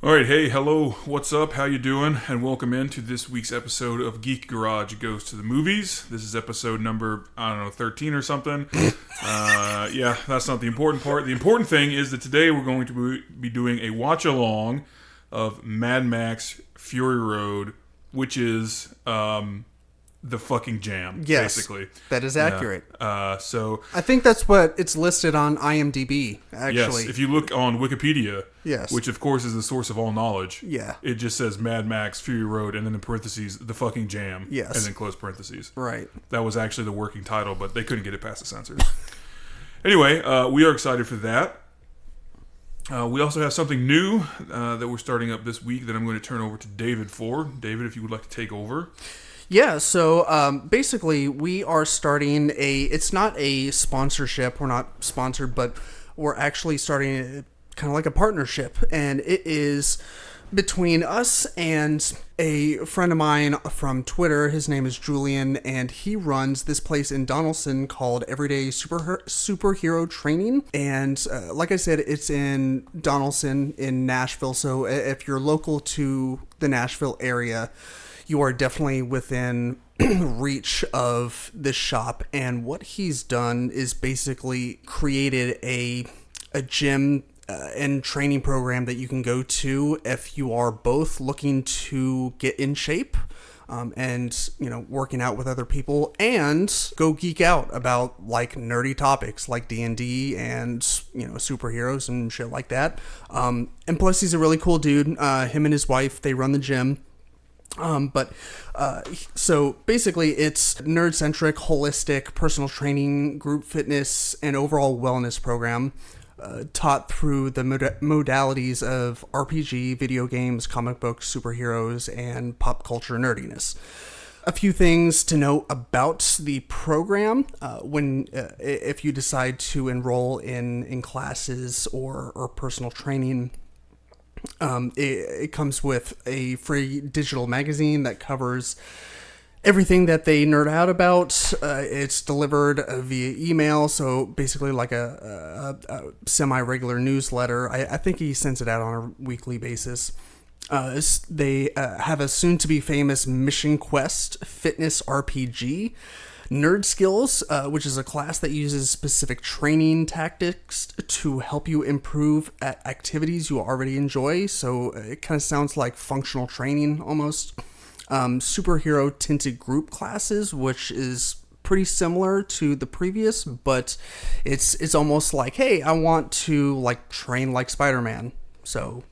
All right, hey, hello, what's up, how you doing, and welcome into this week's episode of Geek Garage Goes to the Movies. This is episode number, 13 or something. Yeah, that's not the important part. The important thing is that today we're going to be doing a watch-along of Mad Max Fury Road, which is the fucking jam, yes, basically. That is accurate. So I think that's what it's listed on IMDb, actually. yes, if you look on Wikipedia, yes, which of course is the source of all knowledge, yeah, it just says Mad Max Fury Road and then in parentheses the fucking jam, yes, and then close parentheses. Right. That was actually the working title, but they couldn't get it past the censors. Anyway, we are excited for that. We also have something new that we're starting up this week that I'm going to turn over to David for. David, if you would like to take over. Yeah, so basically we are starting it's not a sponsorship, we're not sponsored, but we're actually starting kind of like a partnership, and it is between us and a friend of mine from Twitter. His name is Julian, and he runs this place in Donaldson called Everyday Superhero Training. And like I said, it's in Donaldson in Nashville, so if you're local to the Nashville area, you are definitely within reach of this shop. And what he's done is basically created a gym and training program that you can go to if you are both looking to get in shape and, working out with other people and go geek out about like nerdy topics like D&D and, superheroes and shit like that. And plus he's a really cool dude. Him and his wife, they run the gym. So basically it's nerd-centric, holistic, personal training, group fitness, and overall wellness program taught through the modalities of RPG, video games, comic books, superheroes, and pop culture nerdiness. A few things to note about the program if you decide to enroll in classes or personal training. It comes with a free digital magazine that covers everything that they nerd out about. It's delivered via email, so basically like a semi-regular newsletter. I think he sends it out on a weekly basis. They have a soon-to-be famous Mission Quest fitness RPG. Nerd Skills, which is a class that uses specific training tactics to help you improve at activities you already enjoy. So it kind of sounds like functional training almost. Superhero tinted group classes, which is pretty similar to the previous, but it's almost like, hey, I want to like train like Spider-Man. So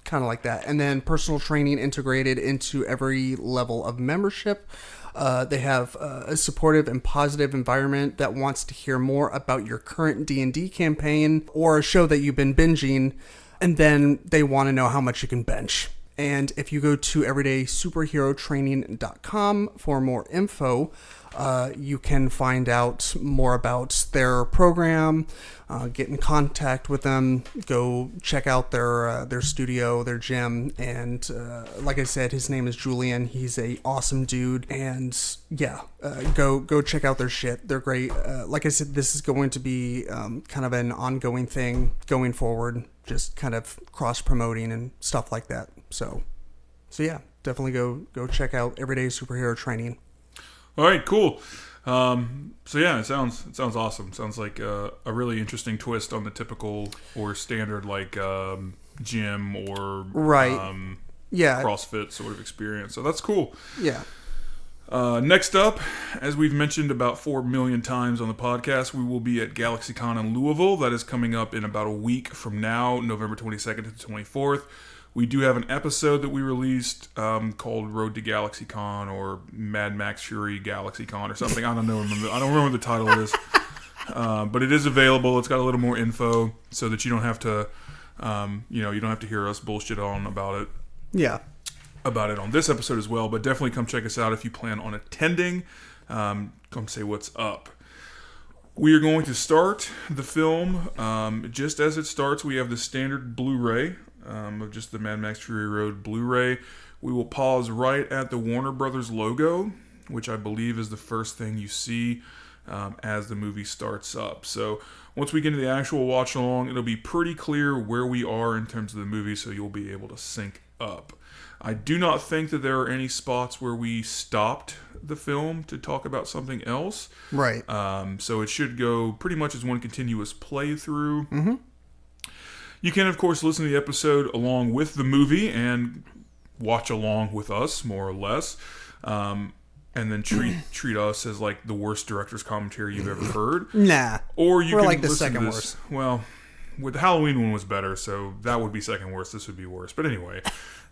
kind of like that. And then personal training integrated into every level of membership. They have a supportive and positive environment that wants to hear more about your current D&D campaign or a show that you've been binging, and then they want to know how much you can bench. And if you go to everydaysuperherotraining.com for more info, you can find out more about their program, get in contact with them, go check out their studio, their gym, and like I said, his name is Julian. He's a awesome dude, and yeah, go check out their shit. They're great. Like I said, this is going to be kind of an ongoing thing going forward, just kind of cross promoting and stuff like that. So yeah, definitely go check out Everyday Superhero Training. All right, cool. So yeah, it sounds awesome. Sounds like a really interesting twist on the typical or standard like gym or right. Yeah, CrossFit sort of experience. So that's cool. Yeah. Next up, as we've mentioned about 4 million times on the podcast, we will be at GalaxyCon in Louisville. That is coming up in about a week from now, November 22nd to the 24th. We do have an episode that we released called Road to GalaxyCon or Mad Max Fury GalaxyCon or something. I don't remember what the title is. But it is available. It's got a little more info so that you don't have to, you don't have to hear us bullshit on about it. Yeah. About it on this episode as well. But definitely come check us out if you plan on attending. Come say what's up. We are going to start the film. Just as it starts, we have the standard Blu-ray of just the Mad Max Fury Road Blu-ray. We will pause right at the Warner Brothers logo, which I believe is the first thing you see as the movie starts up. So once we get into the actual watch along, it'll be pretty clear where we are in terms of the movie, so you'll be able to sync up. I do not think that there are any spots where we stopped the film to talk about something else. Right. So it should go pretty much as one continuous playthrough. Mm-hmm. You can, of course, listen to the episode along with the movie and watch along with us, more or less. And then treat us as like the worst director's commentary you've ever heard. Nah. Or you We're can like the listen second to this. worst. Well, with the Halloween one was better, so that would be second worst. This would be worse. But anyway.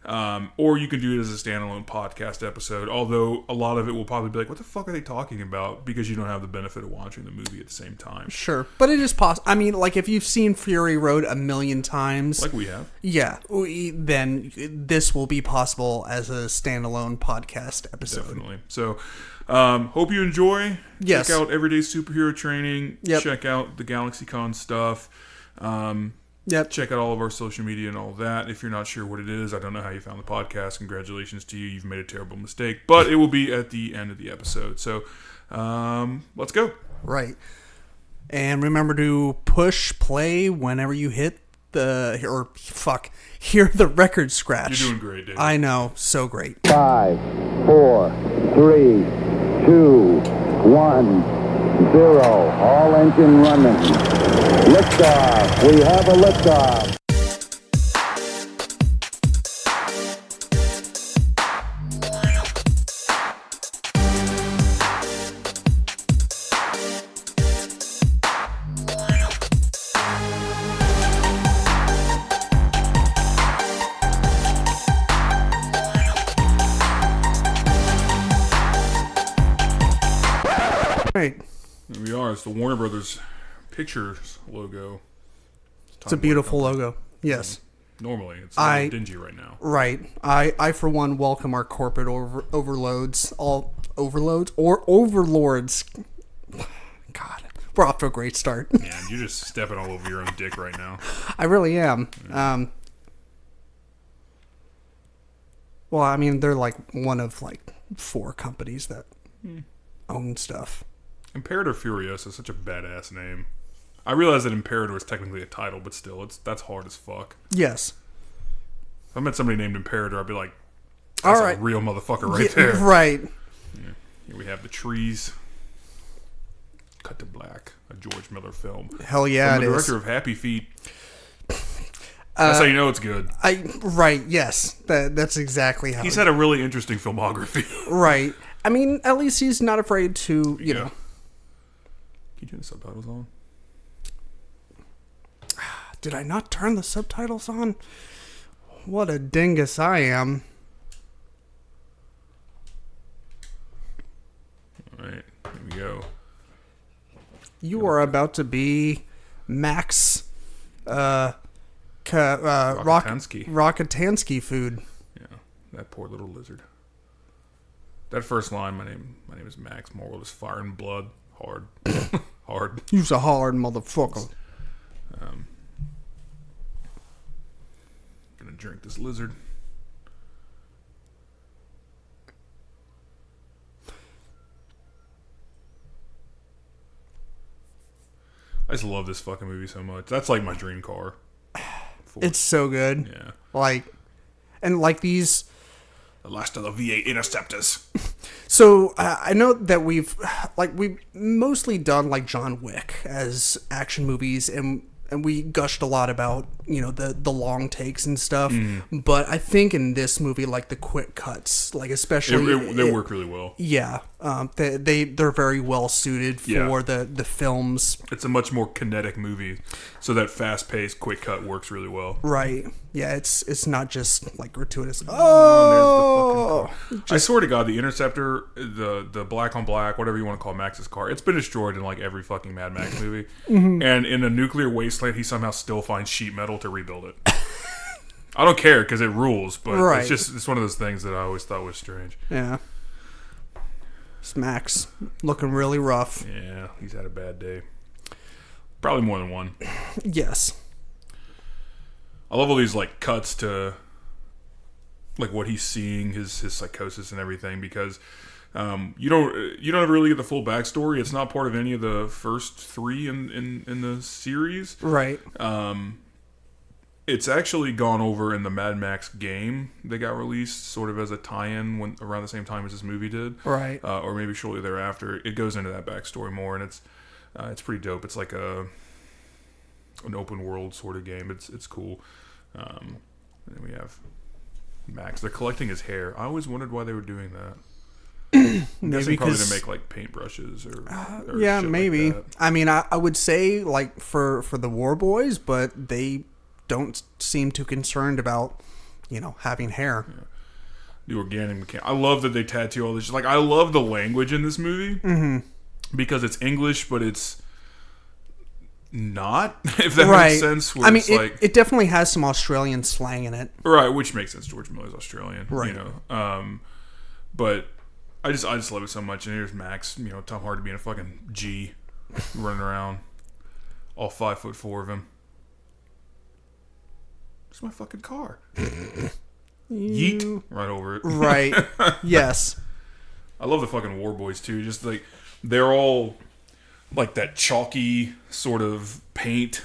Or you can do it as a standalone podcast episode, although a lot of it will probably be like, what the fuck are they talking about? Because you don't have the benefit of watching the movie at the same time. Sure. But it is possible. I mean, like, if you've seen Fury Road a million times... Like we have. Yeah. Then this will be possible as a standalone podcast episode. Definitely. So, hope you enjoy. Yes. Check out Everyday Superhero Training. Yep. Check out the GalaxyCon stuff. Yep. Check out all of our social media and all that. If you're not sure what it is, I don't know how you found the podcast. Congratulations to you. You've made a terrible mistake. But it will be at the end of the episode. So, let's go. Right. And remember to push play whenever you hear the record scratch. You're doing great, David. I know. So great. 5, 4, 3, 2, 1, 0. All engine running. Liftoff. We have a liftoff. Right. Here we are. It's the Warner Brothers Pictures logo. It's a beautiful logo. Yes. Normally, it's a little dingy right now. Right. I for one welcome our corporate overloads. All overloads or overlords. God, we're off to a great start. Man, you're just stepping all over your own dick right now. I really am. Well, I mean, they're like one of like 4 companies that own stuff. Imperator Furiosa is such a badass name. I realize that Imperator is technically a title, but still, that's hard as fuck. Yes. If I met somebody named Imperator, I'd be like, that's all right. a real motherfucker right there. Right. Yeah. Here we have The Trees. Cut to Black, a George Miller film. Hell yeah, From it the is. director of Happy Feet. That's how you know it's good. Right, yes. That's exactly how. He's had a really interesting filmography. Right. I mean, at least he's not afraid to, you know. Can you turn the subtitles on? Did I not turn the subtitles on? What a dingus I am. All right, here we go. You are about to be Max Rockatansky food. Yeah, that poor little lizard. That first line, my name is Max. Moral is fire and blood. Hard. Hard. You's a hard motherfucker. Gonna drink this lizard. I just love this fucking movie so much. That's like my dream car. It's so good. Yeah. Like, and like these. The last of the V8 Interceptors. So I know that we've mostly done like John Wick as action movies, and we gushed a lot about, you know, the long takes and stuff. But I think in this movie, like the quick cuts, like especially they work really well. Yeah, they're very well suited for the films. It's a much more kinetic movie, so that fast paced quick cut works really well. Right. Yeah, it's not just like gratuitous. Oh, I swear to God, the Interceptor, the black on black, whatever you want to call Max's car, it's been destroyed in like every fucking Mad Max movie. And in a nuclear wasteland, he somehow still finds sheet metal to rebuild it. I don't care because it rules, but it's one of those things that I always thought was strange. Yeah. It's Max looking really rough. Yeah, he's had a bad day. Probably more than one. Yes. I love all these like cuts to like what he's seeing, his psychosis and everything, because You don't ever really get the full backstory. It's not part of any of the first 3 in the series. Right. It's actually gone over in the Mad Max game that got released, sort of as a tie-in around the same time as this movie did. Right. Or maybe shortly thereafter. It goes into that backstory more, and it's pretty dope. It's like an open world sort of game. It's cool. And then we have Max. They're collecting his hair. I always wondered why they were doing that. Maybe probably to make like paintbrushes or yeah, shit maybe. Like that. I mean, I would say like for the War Boys, but they don't seem too concerned about having hair. Yeah. The organic mechanic. I love that they tattoo all this. Like, I love the language in this movie because it's English, but it's not. If that makes sense. I mean, it definitely has some Australian slang in it. Right, which makes sense. George Miller's Australian, right? But I just love it so much. And here's Max, Tom Hardy being a fucking G, running around, all 5'4" of him. It's my fucking car. Yeet right over it. Right. Yes. I love the fucking War Boys too. Just like they're all like that chalky sort of paint.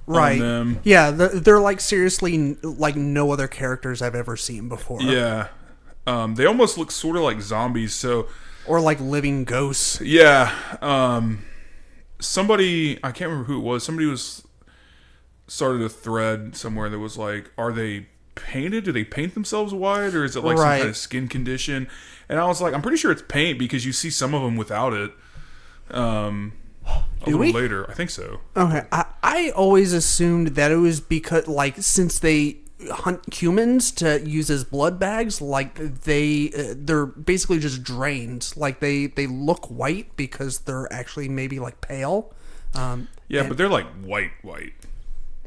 Right. On them. Yeah, they're like seriously like no other characters I've ever seen before. Yeah. They almost look sort of like zombies. Or like living ghosts. Yeah. Somebody, I can't remember who it was. Somebody started a thread somewhere that was like, are they painted? Do they paint themselves white, or is it like some kind of skin condition? And I was like, I'm pretty sure it's paint because you see some of them without it. A little later, I think so. Okay, I always assumed that it was because like since they hunt humans to use as blood bags, like they're basically just drained. Like they look white because they're actually maybe like pale. But they're like white.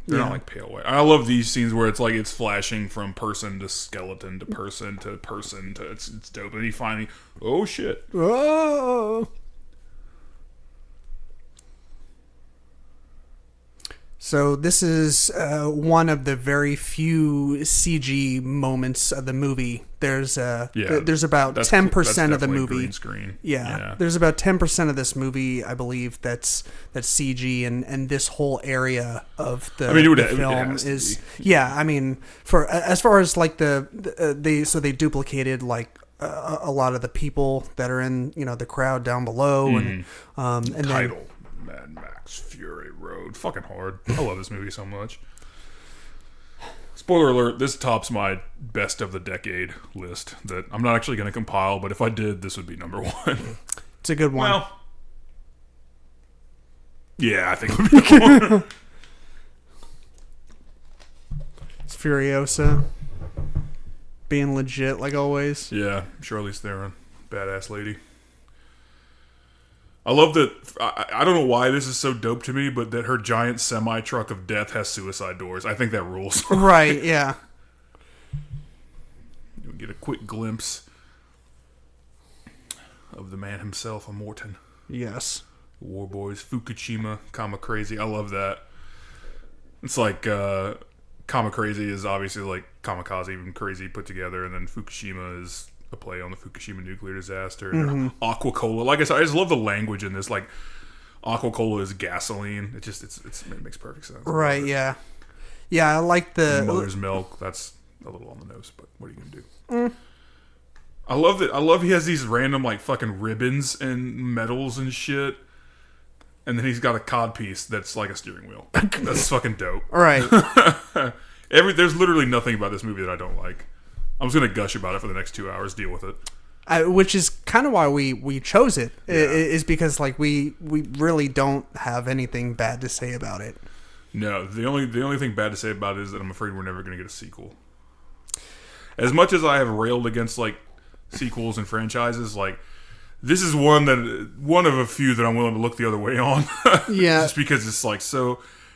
They're not like pale white. I love these scenes where it's like it's flashing from person to skeleton to person to person to it's dope. And he finally, oh shit. Oh. So this is one of the very few CG moments of the movie. There's about 10% of the movie. Green screen. Yeah, there's about 10% of this movie, I believe, that's CG, and this whole area of the film is. Yeah, I mean, for as far as like they duplicated like a lot of the people that are in the crowd down below, and title Mad Max Fury Road, fucking hard. I love this movie so much. Spoiler alert, this tops my best of the decade list that I'm not actually going to compile, but if I did, this would be number 1. It's a good one. Well, yeah, I think it would be number 1. It's Furiosa. Being legit, like always. Yeah, Charlize Theron. Badass lady. I love that. I don't know why this is so dope to me, but that her giant semi-truck of death has suicide doors. I think that rules. Right, yeah. You get a quick glimpse of the man himself, a Morton. Yes. War Boys, Fukushima, Kama Crazy. I love that. It's like Kama Crazy is obviously like Kamikaze, even crazy put together, and then Fukushima is a play on the Fukushima nuclear disaster. And Aqua Cola, like I said, I just love the language in this. Like Aqua Cola is gasoline. It makes perfect sense. Right? Yeah. I like the Mother's Milk. That's a little on the nose, but what are you gonna do? I love that. I love he has these random like fucking ribbons and medals and shit, and then he's got a cod piece that's like a steering wheel. That's fucking dope. Right. There's literally nothing about this movie that I don't like. I'm just going to gush about it for the next 2 hours. Deal with it. Which is kind of why we chose it. Yeah. Is because like we really don't have anything bad to say about it. No, the only thing bad to say about it is that I'm afraid we're never going to get a sequel. As much as I have railed against like sequels and franchises, like this is one of a few that I'm willing to look the other way on. Yeah, just because it's like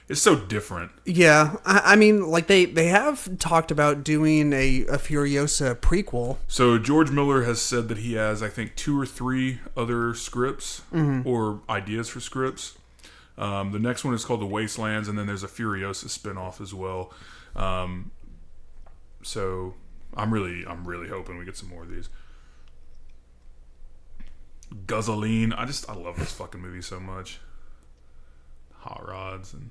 it's so different. Yeah, I mean, like they have talked about doing a Furiosa prequel. So George Miller has said that he has, I think, 2 or 3 other scripts or ideas for scripts. The next one is called The Wastelands, and then there's a Furiosa spinoff as well. So I'm really hoping we get some more of these. Gasoline. I love this fucking movie so much. Hot rods and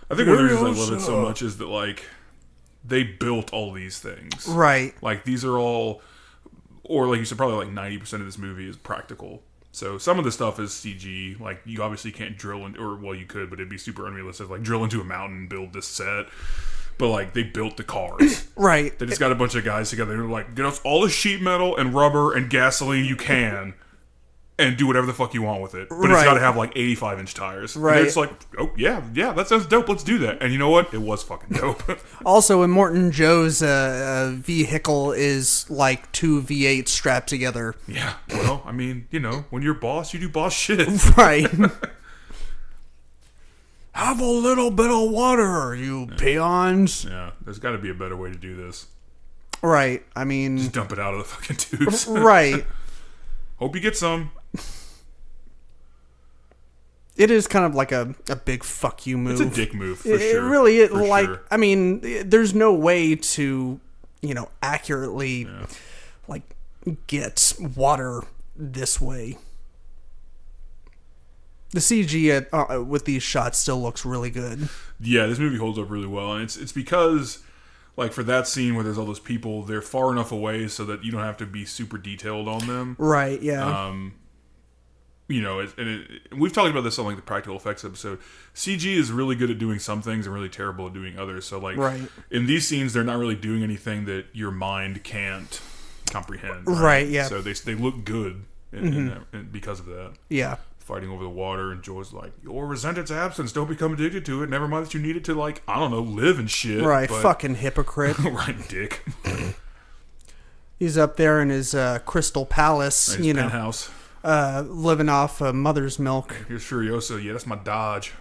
I think one of the reasons I love it so much is that like they built all these things. Right. Like these are all, or like you said, probably like 90% of this movie is practical. So some of the stuff is CG. Like you obviously can't drill in, or well you could, but it'd be super unrealistic. Like drill into a mountain and build this set. But like they built the cars. Right. They just got a bunch of guys together and they're like, get us all the sheet metal and rubber and gasoline you can. And do whatever the fuck you want with it. But it's got to have like 85-inch tires. Right. And it's like, oh, yeah, that sounds dope. Let's do that. And you know what? It was fucking dope. Also, in Morton Joe's vehicle is like 2 V8 strapped together. Yeah. Well, I mean, you know, when you're boss, you do boss shit. Right. Have a little bit of water, you peons. Yeah. There's got to be a better way to do this. Right. I mean... Just dump it out of the fucking tubes. Right. Hope you get some. It is kind of like a big fuck you move. It's a dick move, for sure. It really is. Like, sure. I mean, there's no way to, accurately, like, get water this way. The CG with these shots still looks really good. Yeah, this movie holds up really well. And it's because, like, for that scene where there's all those people, they're far enough away so that you don't have to be super detailed on them. Right, yeah. We've talked about this on like the practical effects episode. CG is really good at doing some things and really terrible at doing others. So like in these scenes, they're not really doing anything that your mind can't comprehend. Right, yeah. So they look good in because of that. Yeah. Fighting over the water, and Joe's like, "You'll resent its absence. Don't become addicted to it. Never mind that you need it to, like, I don't know, live and shit." Right, fucking hypocrite. Right, dick. He's up there in his Crystal Palace, His penthouse. Living off mother's milk. Here's Furiosa. Yeah, that's my Dodge.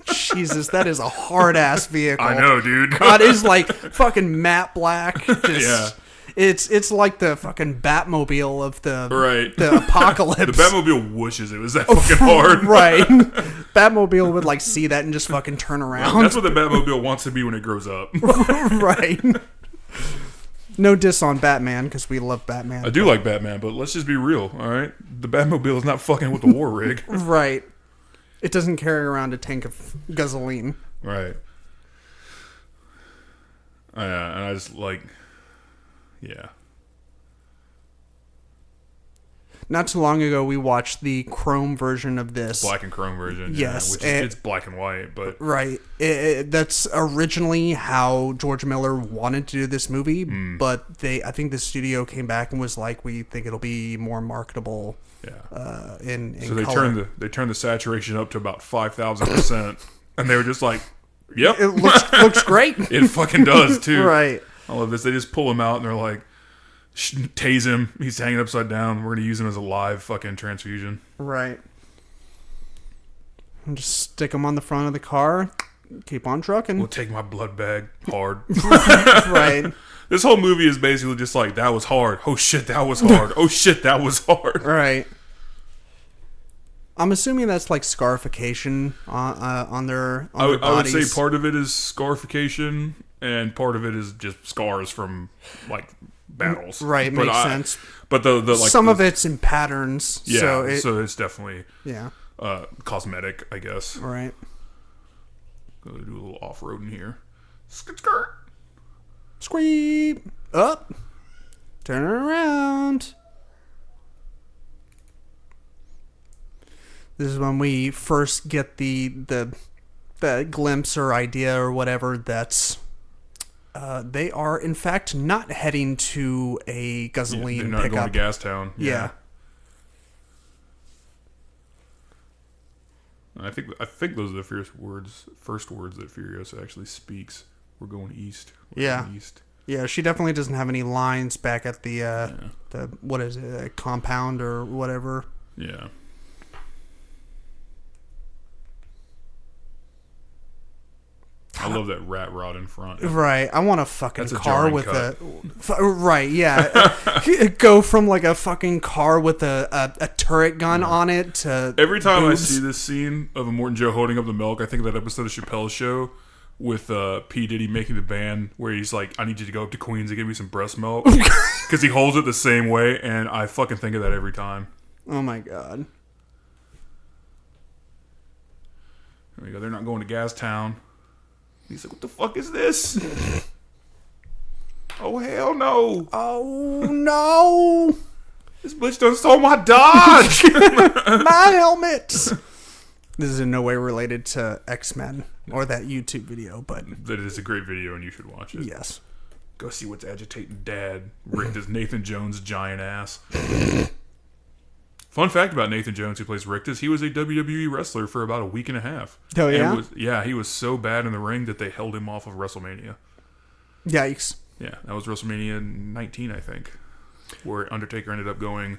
Jesus, that is a hard ass vehicle. I know, dude. God, it's like fucking matte black. Yeah. It's like the fucking Batmobile of the apocalypse. The Batmobile wishes it was that fucking hard. Right. Batmobile would like see that and just fucking turn around. That's what the Batmobile wants to be when it grows up. Right. No diss on Batman, because we love Batman. I do like Batman, but let's just be real, all right? The Batmobile is not fucking with the war rig. Right. It doesn't carry around a tank of gasoline. Right. And I just like... Yeah. Not too long ago, we watched the chrome version of this. Black and chrome version. Yes. Which is, it's black and white, but... Right. That's originally how George Miller wanted to do this movie, but I think the studio came back and was like, we think it'll be more marketable in so they color. turned the saturation up to about 5,000%, and they were just like, yep. It looks great. It fucking does, too. Right. I love this. They just pull him out, and they're like, tase him. He's hanging upside down. We're going to use him as a live fucking transfusion. Right. And just stick him on the front of the car. Keep on trucking. We'll take my blood bag hard. Right. This whole movie is basically just like, that was hard. Oh shit, that was hard. Oh shit, that was hard. Right. I'm assuming that's like scarification on their bodies. I would say part of it is scarification, and part of it is just scars from like battles. Right, makes sense. But the like some of it's in patterns. Yeah, so it's definitely cosmetic, I guess. Right. Go do a little off-roading here. Skirt. Squeep. Up. Turn it around. This is when we first get the glimpse or idea or whatever that's they are in fact not heading to a gasoline they're not pickup. going to Gas Town. Yeah. I think those are the first words that Furiosa actually speaks. We're going east. East. Yeah, she definitely doesn't have any lines back at the what is it, a compound or whatever. Yeah. I love that rat rod in front. Right. I want a fucking That's a car with cut. right, yeah. Go from like a fucking car with a turret gun on it to every time boobs. I see this scene of a Morton Joe holding up the milk, I think of that episode of Chappelle's Show with P. Diddy making the band where he's like, I need you to go up to Queens and give me some breast milk. Because he holds it the same way, and I fucking think of that every time. Oh my god. There we go. They're not going to Gas Town. He's like, what the fuck is this? Oh, hell no. Oh no. This bitch done stole my Dodge. My helmet. This is in no way related to X-Men or that YouTube video, but That is a great video, and you should watch it. yes. Go see what's agitating Dad. Ricked as Nathan Jones' giant ass. Fun fact about Nathan Jones, who plays Rictus, he was a WWE wrestler for about a week and a half. Oh, yeah? And he was so bad in the ring that they held him off of WrestleMania. Yikes. Yeah, that was WrestleMania 19, I think, where Undertaker ended up going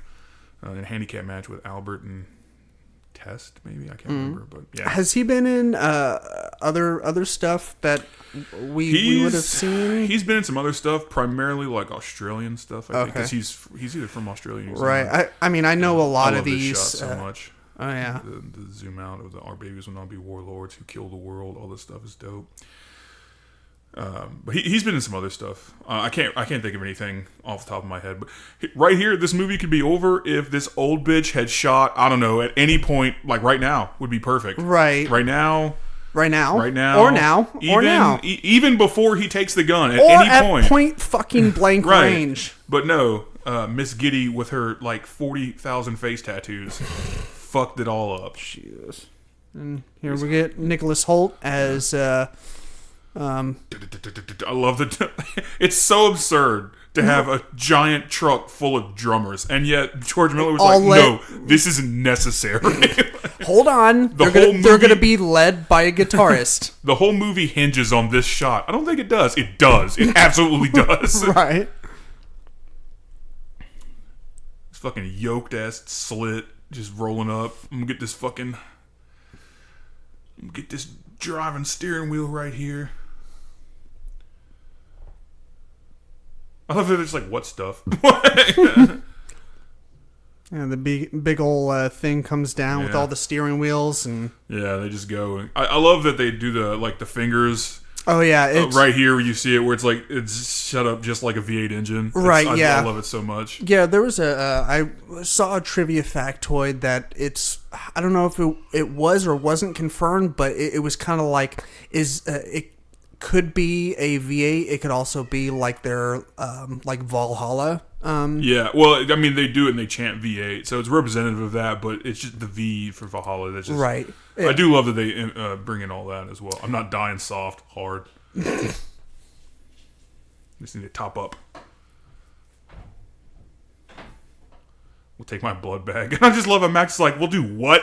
in a handicap match with Albert and Test, maybe? I can't remember, but yeah. Has he been in other stuff that we would have seen? He's been in some other stuff, primarily like Australian stuff, I think, because he's either from Australia or New Zealand. Right. I mean, I know a lot of these. This shot so much. Oh, yeah. The zoom out of the Our Babies Will Not Be Warlords Who Kill the World, all this stuff is dope. But he's been in some other stuff. I can't think of anything off the top of my head. But right here, this movie could be over if this old bitch had shot, I don't know, at any point, like right now, would be perfect. Right. Right now. Right now. Right now. Or now. Or now. Even before he takes the gun, at Or any at point. point fucking blank Right. range. But no, Miss Giddy with her like 40,000 face tattoos fucked it all up. Jesus. And here we get Nicholas Hoult as I love the. It's so absurd to have a giant truck full of drummers, and yet George Miller was no, this isn't necessary. Hold on, they're gonna be led by a guitarist. The whole movie hinges on this shot. I don't think it does. It does. It absolutely does. Right. This fucking yoked ass slit just rolling up. I'm gonna get this driving steering wheel right here. I love that it's like, what stuff? Yeah, the big old thing comes down with all the steering wheels and yeah, they just go. I love that they do the fingers. Oh yeah, it's right here where you see it, where it's like it's set up just like a V8 engine. Right, I love it so much. Yeah, there was I saw a trivia factoid that I don't know if it was or wasn't confirmed, but it was kind of like it could be a V8. It could also be like their like Valhalla. Yeah, well, I mean, they do it and they chant V8, so it's representative of that, but it's just the V for Valhalla. That's just right. I do love that they bring in all that as well. I'm not dying soft, hard. Just need to top up. We'll take my blood bag. I just love how Max is like, we'll do what?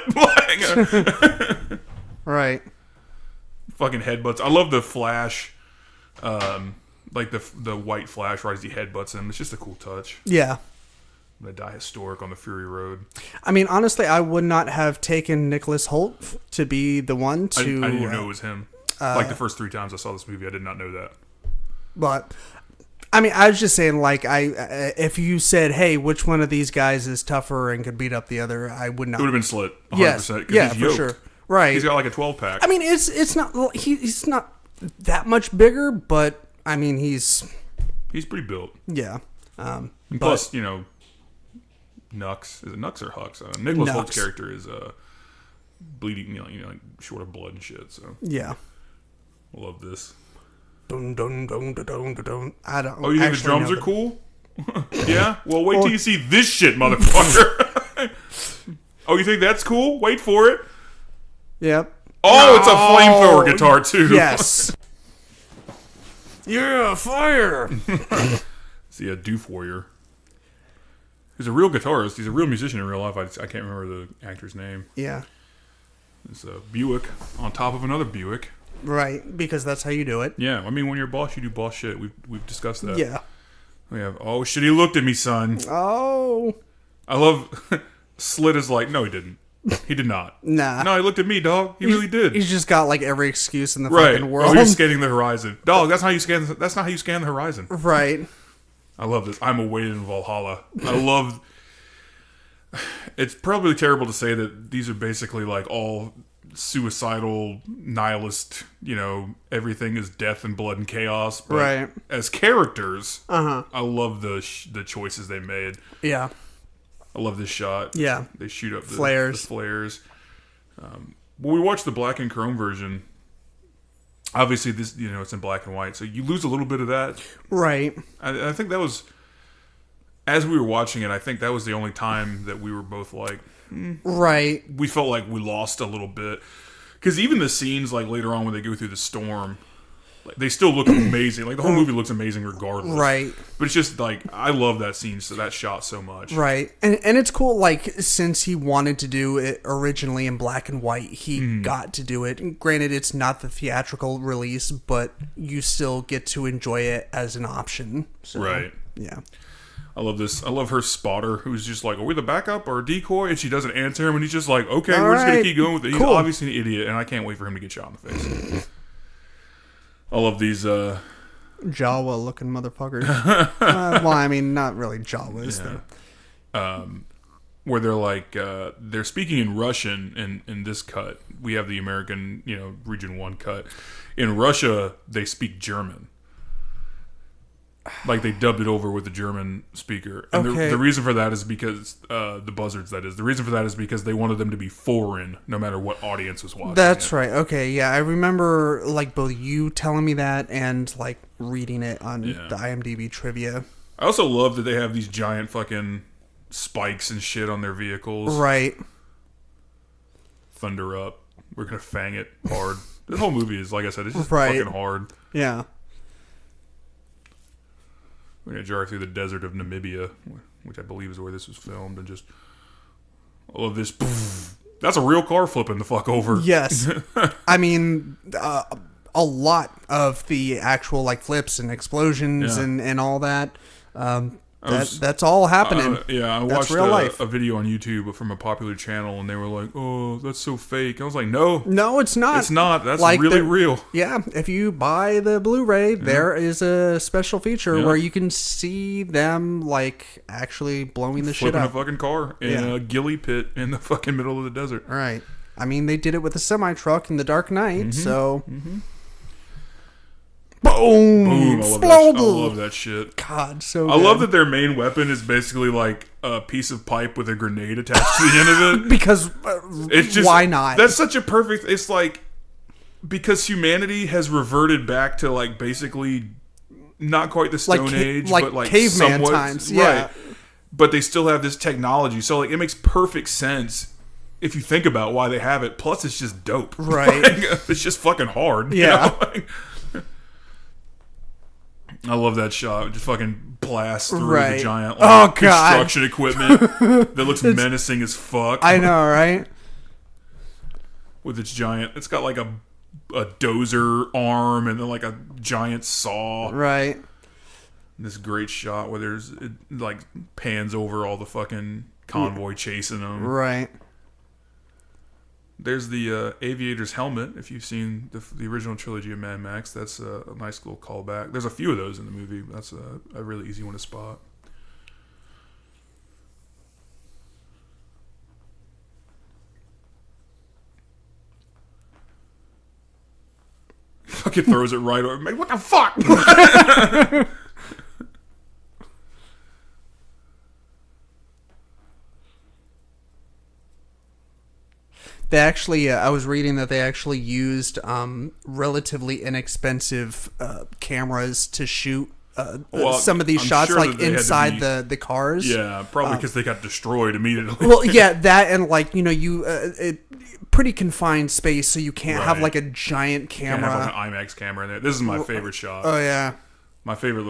Right. Fucking headbutts. I love the flash, like the white flash right as he headbutts him. It's just a cool touch. Yeah. They die historic on the Fury Road. I mean, honestly, I would not have taken Nicholas Hoult to be the one to. I didn't even know it was him. Like the first 3 times I saw this movie, I did not know that. But I mean, I was just saying, like, if you said, "Hey, which one of these guys is tougher and could beat up the other?" I would not. It would have been Slit. 100%. Yes. Yeah, he's for sure. Right. He's got like a 12-pack. I mean, it's not he's not that much bigger, but I mean, he's pretty built. Yeah. Plus, you know, Nux. Is it Nux or Hux? Nicholas Holt's character is bleeding, you know, like short of blood and shit. So yeah. I love this. Dun, dun, dun, dun, dun, dun, dun. I don't. Oh, you think the drums are cool? Yeah. Well, wait till you see this shit, motherfucker. Oh, you think that's cool? Wait for it. Yep. Oh, it's a flamethrower guitar too. Yes. Yeah, fire. See, a Doof Warrior. He's a real guitarist. He's a real musician in real life. I can't remember the actor's name. Yeah. It's a Buick on top of another Buick. Right, because that's how you do it. Yeah, I mean, when you're a boss, you do boss shit. We've discussed that. Yeah. We have. Oh shit! He looked at me, son. Oh. I love. Slit is like, no, he didn't. He did not. Nah. No, he looked at me, dog. He really did. He's just got like every excuse in the right. fucking world. Oh, you're scanning the horizon, dog. That's not how you scan. That's not how you scan the horizon. Right. I love this. I'm awaited in Valhalla. I love. It's probably terrible to say that these are basically like all suicidal, nihilist, everything is death and blood and chaos. But right. as characters, I love the choices they made. Yeah. I love this shot. Yeah. They shoot up the flares. When we watched the black and chrome version, obviously this, it's in black and white, so you lose a little bit of that. Right. I think that was, as we were watching it, I think that was the only time that we were both like, right. We felt like we lost a little bit. Because even the scenes, like, later on when they go through the storm, like, they still look amazing. Like, the whole movie looks amazing regardless. Right. But it's just, like, I love that scene, so that shot so much. Right. And it's cool, like, since he wanted to do it originally in black and white, he got to do it. And granted, it's not the theatrical release, but you still get to enjoy it as an option. So, right. Yeah. I love this. I love her spotter, who's just like, are we the backup or a decoy? And she doesn't answer him, and he's just like, okay, we're just going to keep going with it. He's obviously an idiot, and I can't wait for him to get shot in the face. I love these... Jawa-looking motherfuckers. Well, I mean, not really Jawas. Yeah. Where they're like, they're speaking in Russian in this cut. We have the American, Region 1 cut. In Russia, they speak German. Like, they dubbed it over with the German speaker. And the reason for that is because, the buzzards, that is. The reason for that is because they wanted them to be foreign, no matter what audience was watching. That's right. Okay, yeah. I remember, like, both you telling me that and, like, reading it on the IMDb trivia. I also love that they have these giant fucking spikes and shit on their vehicles. Right. Thunder up. We're gonna fang it hard. The whole movie is, like I said, it's just fucking hard. Yeah. We're going to drive through the desert of Namibia, which I believe is where this was filmed, and just all of this. Poof, that's a real car flipping the fuck over. Yes. I mean, a lot of the actual, like, flips and explosions and all that. That's all happening. I watched a video on YouTube from a popular channel, and they were like, "Oh, that's so fake." I was like, "No, it's not. It's not. That's like really real." Yeah, if you buy the Blu-ray, there is a special feature where you can see them, like, actually blowing the shit up. Flipping a fucking car in a ghillie pit in the fucking middle of the desert. Right. I mean, they did it with a semi-truck in The Dark Knight, so... Mm-hmm. Boom! I love that shit. God, so good. I love that their main weapon is basically like a piece of pipe with a grenade attached to the end of it. Because it's just, why not? That's such a perfect... It's like... Because humanity has reverted back to, like, basically not quite the Stone Age, but like caveman somewhat, times. Yeah. Right. But they still have this technology. So, like, it makes perfect sense if you think about why they have it. Plus, it's just dope. Right. Like, it's just fucking hard. Yeah. I love that shot. Just fucking blast through the giant construction equipment that looks menacing as fuck. I know, right? With its giant... It's got like a dozer arm and then like a giant saw. Right. And this great shot where it like pans over all the fucking convoy chasing them. Right. There's the aviator's helmet. If you've seen the original trilogy of Mad Max, that's a nice little callback. There's a few of those in the movie. That's a really easy one to spot. Fucking throws it right over. What the fuck? They actually, I was reading that they actually used relatively inexpensive cameras to shoot some of these shots, sure, like inside the cars. Yeah, probably because they got destroyed immediately. Well, yeah, that and like pretty confined space, so you can't have like a giant camera. Can't have like an IMAX camera in there. This is my favorite shot. Oh yeah, my favorite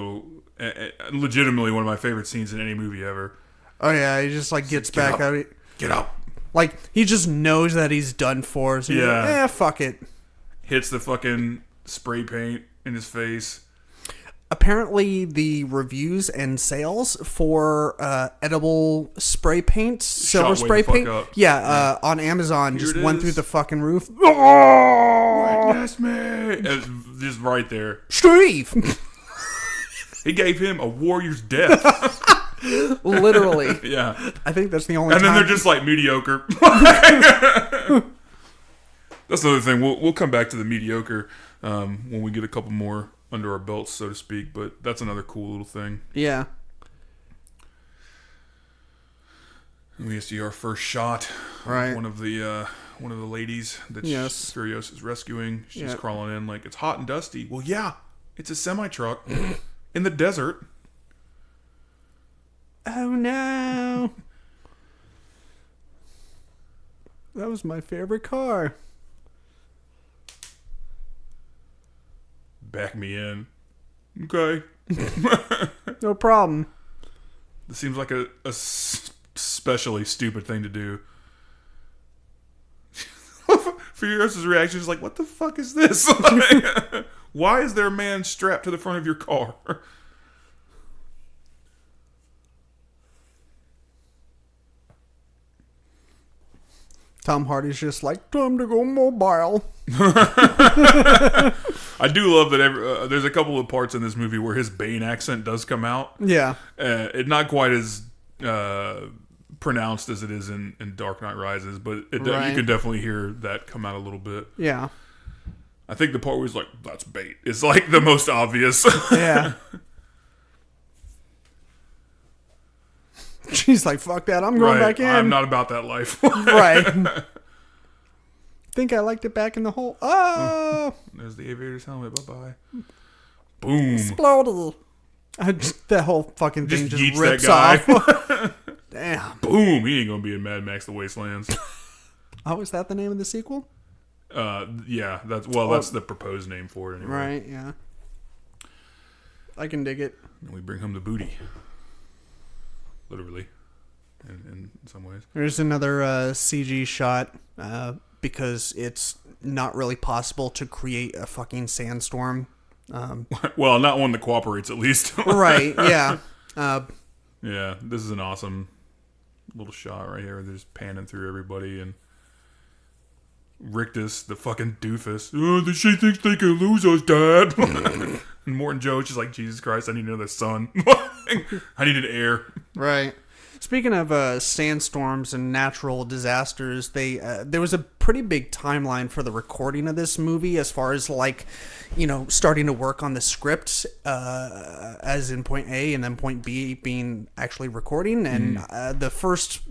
legitimately one of my favorite scenes in any movie ever. Oh yeah, he just like gets back out. Get up. Like, he just knows that he's done for, so he's like, fuck it. Hits the fucking spray paint in his face. Apparently, the reviews and sales for edible spray paint, silver spray paint, on Amazon Here just went through the fucking roof. Witness me! Just right there. Steve! He gave him a warrior's death. Literally. Yeah. I think that's the only time. And then they're just like mediocre. That's another thing. We'll come back to the mediocre when we get a couple more under our belts, so to speak. But that's another cool little thing. Yeah. We see our first shot. Right. One of the ladies that Furious is rescuing. She's crawling in like, it's hot and dusty. Well, yeah, it's a semi-truck in the desert. Oh no! That was my favorite car. Back me in. Okay. No problem. This seems like a especially stupid thing to do. Furiosa's reaction is like, what the fuck is this? Why is there a man strapped to the front of your car? Tom Hardy's just like, time to go mobile. I do love that there's a couple of parts in this movie where his Bane accent does come out. Yeah. It's not quite as pronounced as it is in Dark Knight Rises, but you can definitely hear that come out a little bit. Yeah. I think the part where he's like, that's bait, is like the most obvious. Yeah. She's like, fuck that, I'm going back in. I'm not about that life. Right. Think I liked it back in the hole. Oh! There's the aviator's helmet. Bye-bye. Boom. Exploded. That whole fucking thing just rips that guy. off. Damn. Boom. He ain't going to be in Mad Max The Wastelands. Oh, is that the name of the sequel? Yeah. That's the proposed name for it anyway. Right, yeah. I can dig it. And we bring home the booty. Literally. In some ways. There's another CG shot because it's not really possible to create a fucking sandstorm. Well, not one that cooperates, at least. Right, yeah. Yeah, this is an awesome little shot right here. They're just panning through everybody, and Rictus, the fucking doofus. Oh, she thinks they can lose us, Dad. And Morton Joe's just like, Jesus Christ, I need another son. I need an heir. Right. Speaking of sandstorms and natural disasters, there was a pretty big timeline for the recording of this movie as far as starting to work on the script as in point A and then point B being actually recording. And the first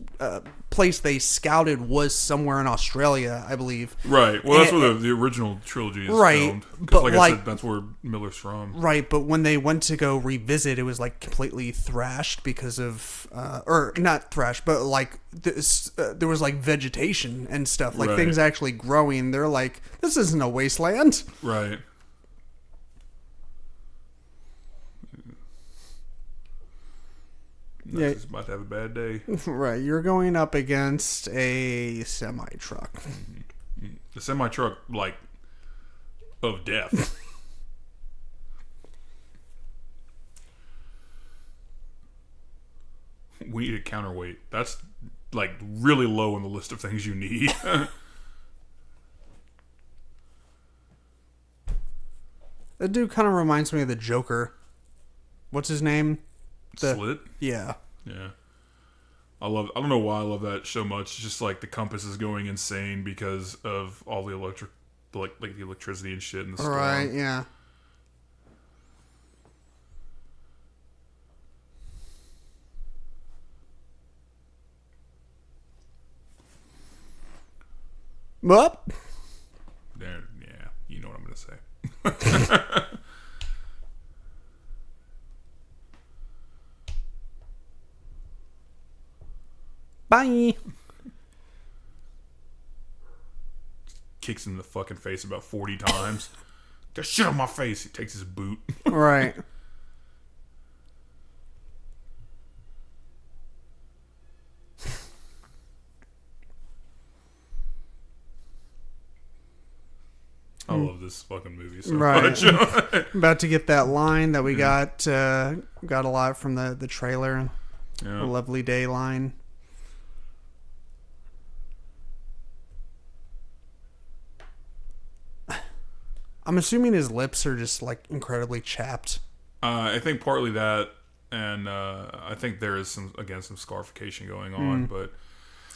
place they scouted was somewhere in Australia, I believe. Right. Well, that's where the original trilogy is filmed. But like I said, that's where Miller's from. Right, but when they went to go revisit, it was like completely thrashed because of, or not thrashed, but like this, there was like vegetation and stuff, like things actually growing. They're like, this isn't a wasteland. Right. Yeah, he's about to have a bad day. Right, you're going up against a semi-truck. The semi-truck, of death. We need a counterweight. That's, really low on the list of things you need. That dude kind of reminds me of the Joker. What's his name? Slit? Yeah. Yeah. I don't know why I love that so much. It's just like the compass is going insane because of all the the electricity and shit in the storm. Right, yeah. What? Yeah, you know what I'm going to say. Bye. Kicks him in the fucking face about 40 times. Get shit on my face. He takes his boot. Right. I love this fucking movie so much. About to get that line that we got a lot from the trailer. Yeah. The lovely day line. I'm assuming his lips are just incredibly chapped. I think partly that, and I think there is some scarification going on, but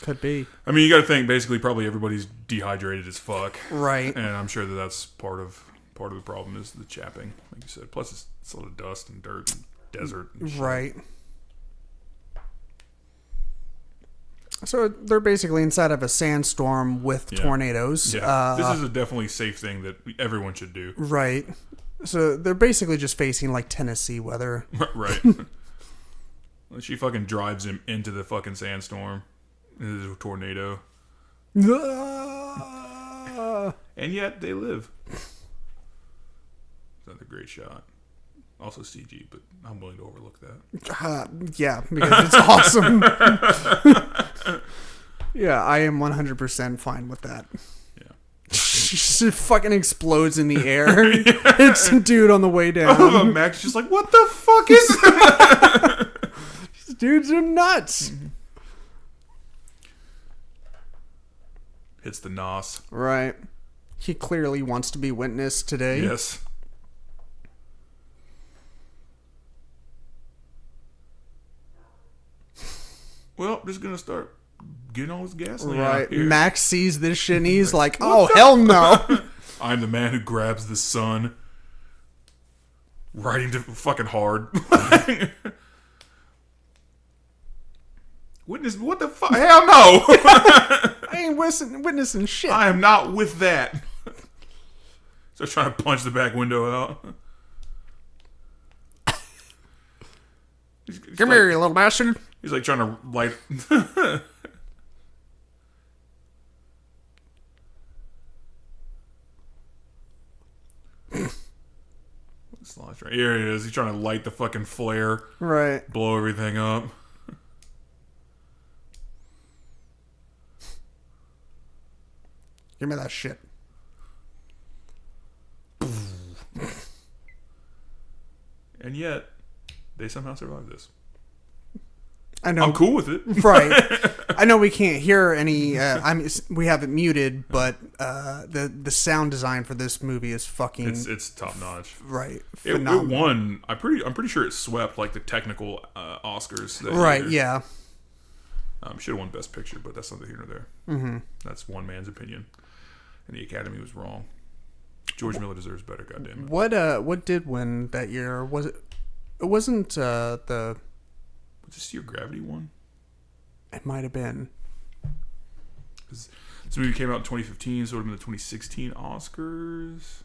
Could be. I mean, you got to think basically probably everybody's dehydrated as fuck, Right. and I'm sure that's part of the problem is the chapping, like you said. Plus, it's a lot of dust and dirt and desert. And shit. Right. So they're basically inside of a sandstorm with tornadoes. Yeah, this is a definitely safe thing that everyone should do. Right. So they're basically just facing like Tennessee weather. Right. She fucking drives him into the fucking sandstorm. Into a tornado. And yet they live. Another great shot. Also CG, but I'm willing to overlook that. Yeah, because it's awesome. Yeah, I am 100% fine with that. Yeah. She fucking explodes in the air. It's a dude on the way down. Max just like, what the fuck is that? These dudes are nuts. Hits the nos. Right. He clearly wants to be witness today. Yes. Well, just gonna start getting all his gasoline out Right. here. Max sees this shit and he's like, oh, hell no. I'm the man who grabs the sun. Riding to fucking hard. Witness, what the fuck? Hell no! I ain't witnessing shit. I am not with that. So trying to punch the back window out. Come here, you little bastard. He's like trying to light. Right here it is. He's trying to light the fucking flare. Right. Blow everything up. Give me that shit. And yet, they somehow survive this. I know. I'm cool with it. Right. I know we can't hear any. I mean, we have it muted, but the sound design for this movie is fucking. It's top notch. Right. It won. I'm pretty sure it swept like the technical Oscars. That Right. year. Yeah. Should have won Best Picture, but that's neither here nor there. Mm-hmm. That's one man's opinion, and the Academy was wrong. George Miller deserves better. Goddamn it. What did win that year? Was it? It wasn't the. Was this your Gravity one? It might have been. This movie came out in 2015, so it would have been the 2016 Oscars.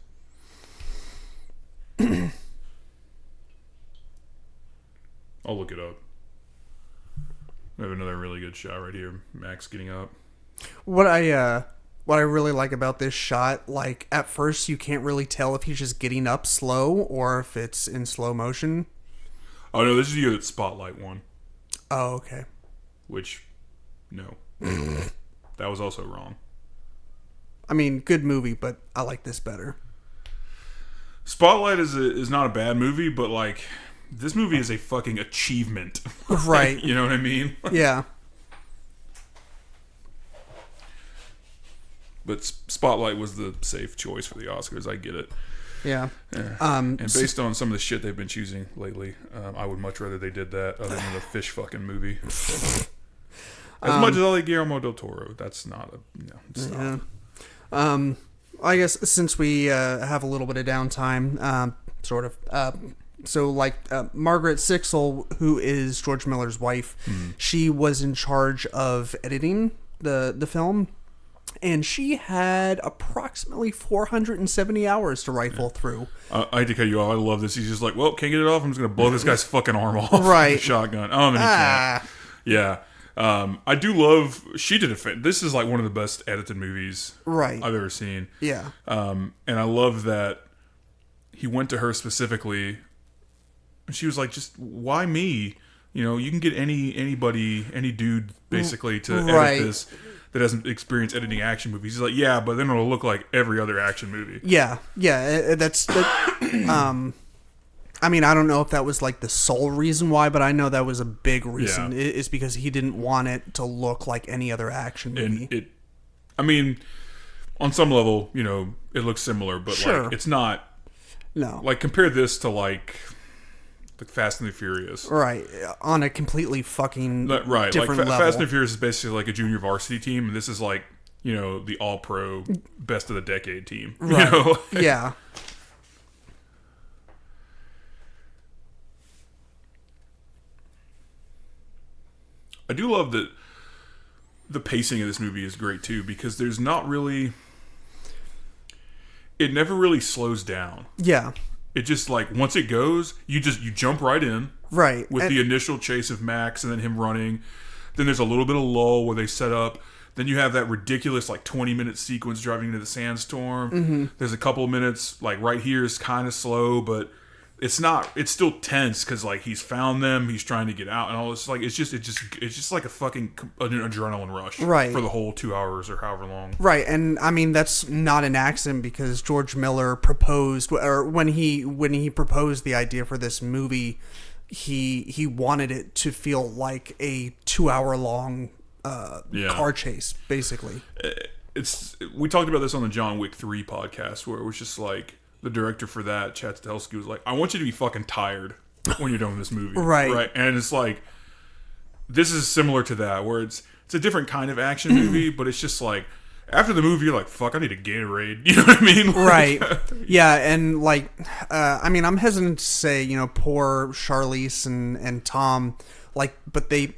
I'll look it up. We have another really good shot right here. Max getting up. What I really like about this shot, like at first you can't really tell if he's just getting up slow or if it's in slow motion. Oh no, this is the Spotlight one. Oh, okay. Which, no. That was also wrong. I mean, good movie, but I like this better. Spotlight is not a bad movie, but like this movie is a fucking achievement. Right. You know what I mean? Yeah. But Spotlight was the safe choice for the Oscars. I get it. Yeah. And based on some of the shit they've been choosing lately, I would much rather they did that other than the fish fucking movie. As much as I like Guillermo del Toro, that's not it's not. Yeah. I guess since we have a little bit of downtime, sort of. So like Margaret Sixel, who is George Miller's wife, she was in charge of editing the film. And she had approximately 470 hours to rifle through. I hate to cut you off. I love this. He's just like, well, can't get it off. I'm just going to blow this guy's fucking arm off. Right. With a shotgun. And he can't. Yeah. I do love... She did a... This is like one of the best edited movies I've ever seen. Yeah. And I love that he went to her specifically. And she was like, just, why me? You know, you can get anybody, any dude, basically, to edit this that hasn't experienced editing action movies. He's like, yeah, but then it'll look like every other action movie. Yeah, that's I mean, I don't know if that was like the sole reason why, but I know that was a big reason. Yeah. It's because he didn't want it to look like any other action movie. And I mean, on some level, you know, it looks similar, but Sure. like it's not. No. Like compare this to like like Fast and the Furious. Right, on a completely fucking Right, different like level. Fast and the Furious is basically like a junior varsity team, and this is like, you know, the all-pro best of the decade team. Right. You know? Yeah. I do love that the pacing of this movie is great too, because there's not really, it never really slows down. Yeah. It just like once it goes, you jump right in. Right. With the initial chase of Max and then him running. Then there's a little bit of lull where they set up. Then you have that ridiculous like 20-minute sequence driving into the sandstorm. Mm-hmm. There's a couple of minutes like right here is kind of slow, but it's still tense because like he's found them, he's trying to get out and all this. Like it's just like a fucking an adrenaline rush, right, for the whole 2 hours or however long. Right, and I mean that's not an accident because George Miller proposed, or when he proposed the idea for this movie, he wanted it to feel like a 2 hour long car chase, basically. We talked about this on the John Wick 3 podcast where it was just like. The director for that, Chad Stahelski, was like, I want you to be fucking tired when you're done with this movie. Right. And it's like, this is similar to that, where it's a different kind of action movie, but it's just like, after the movie, you're like, fuck, I need a Gatorade. You know what I mean? Right. Yeah, and like, I mean, I'm hesitant to say, you know, poor Charlize and Tom, like, but they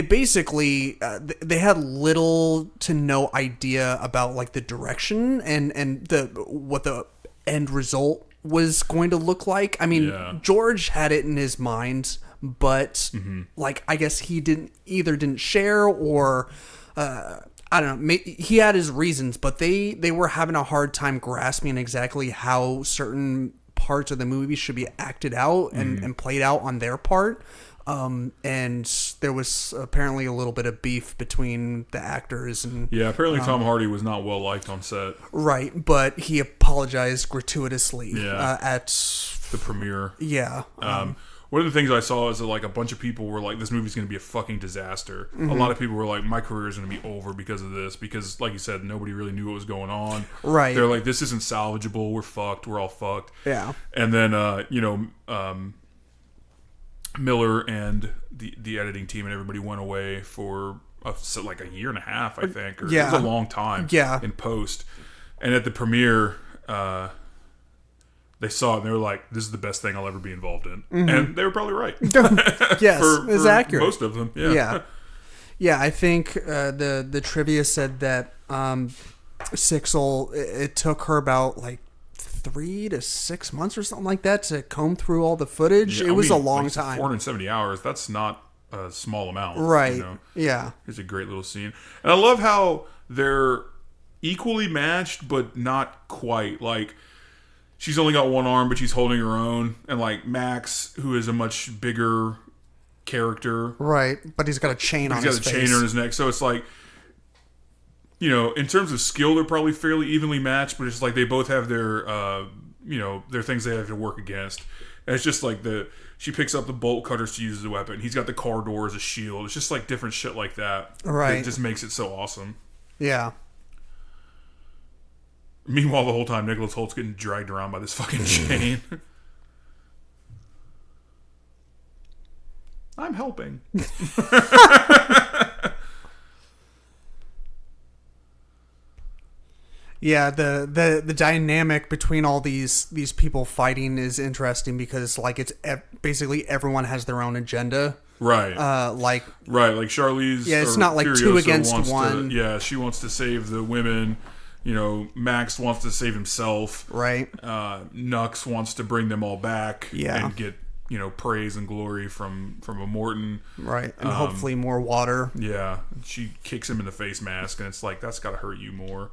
basically they had little to no idea about like the direction and what the end result was going to look like. I mean, George had it in his mind, but like I guess he didn't share, or I don't know. He had his reasons, but they were having a hard time grasping exactly how certain parts of the movie should be acted out and played out on their part. And there was apparently a little bit of beef between the actors, and apparently Tom Hardy was not well liked on set. Right, but he apologized gratuitously at the premiere. Yeah. One of the things I saw is that like a bunch of people were like, "This movie's going to be a fucking disaster." A lot of people were like, "My career is going to be over because of this," because, like you said, nobody really knew what was going on. Right. They're like, "This isn't salvageable. We're fucked. We're all fucked." Yeah. And then Miller and the editing team and everybody went away for like a year and a half, I think. Or it was a long time. Yeah. In post, and at the premiere, they saw it and they were like, "This is the best thing I'll ever be involved in," and they were probably right. Yes, it's accurate. Most of them. Yeah. Yeah. I think the trivia said that Sixel, it took her about like 3 to 6 months or something like that to comb through all the footage. It was a long time. 470 hours. That's not a small amount. Right. You know? Yeah. It's a great little scene. And I love how they're equally matched, but not quite. Like, she's only got one arm, but she's holding her own. And, like, Max, who is a much bigger character. Right. But he's got a chain on his face. He's got a chain on his neck. So it's like, you know, in terms of skill, they're probably fairly evenly matched, but it's like they both have their, their things they have to work against. And it's just like she picks up the bolt cutters to use as a weapon. He's got the car door as a shield. It's just like different shit like that. Right. It just makes it so awesome. Yeah. Meanwhile, the whole time, Nicholas Holt's getting dragged around by this fucking chain. I'm helping. Yeah, the dynamic between all these people fighting is interesting because like it's basically everyone has their own agenda. Right. Like Charlize. Yeah, it's not like Furiosa two against one. She wants to save the women. You know, Max wants to save himself. Right. Nux wants to bring them all back. Yeah. And get, you know, praise and glory from a Morton. Right. And hopefully more water. Yeah. She kicks him in the face mask, and it's like, that's got to hurt you more.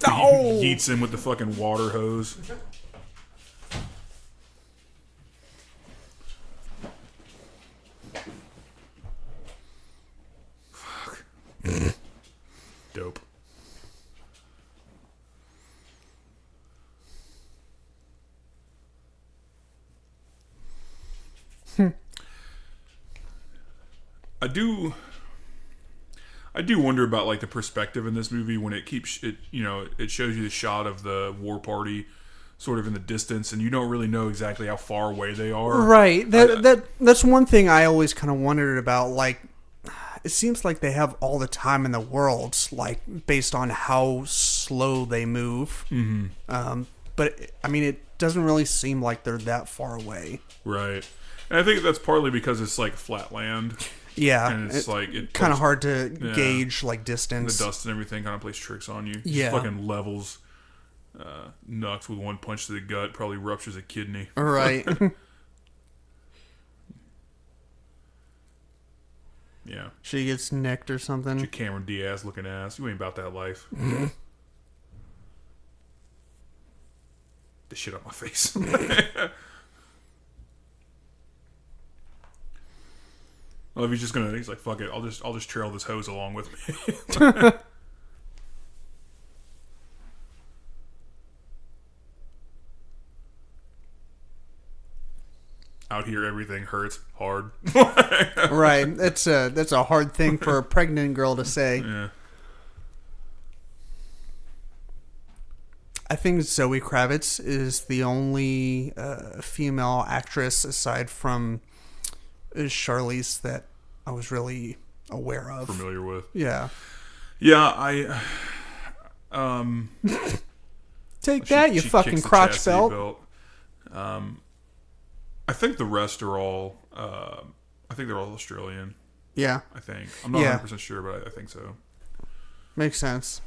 Oh! He yeets him with the fucking water hose. Fuck. Dope. I do wonder about like the perspective in this movie when it keeps it. It shows you the shot of the war party, sort of in the distance, and you don't really know exactly how far away they are. Right. That's one thing I always kind of wondered about. Like, it seems like they have all the time in the world, like based on how slow they move. Mm-hmm. But I mean, it doesn't really seem like they're that far away. Right. And I think that's partly because it's like flat land. Yeah. And it's like it kind of hard to gauge like distance. The dust and everything kind of plays tricks on you. Yeah. Just fucking levels Nux with one punch to the gut, probably ruptures a kidney. Right. Yeah. She gets nicked or something. Your Cameron Diaz looking ass. You ain't about that life. The shit on my face. Well, if he's like, fuck it, I'll just trail this hose along with me. Out here, everything hurts hard. Right. That's a hard thing for a pregnant girl to say. Yeah. I think Zoe Kravitz is the only female actress aside from Charlize that I was really aware of. Familiar with. Yeah. Yeah, Take that, you fucking crotch belt. I think the rest are all. I think they're all Australian. Yeah. I think I'm not 100% sure, but I think so. Makes sense.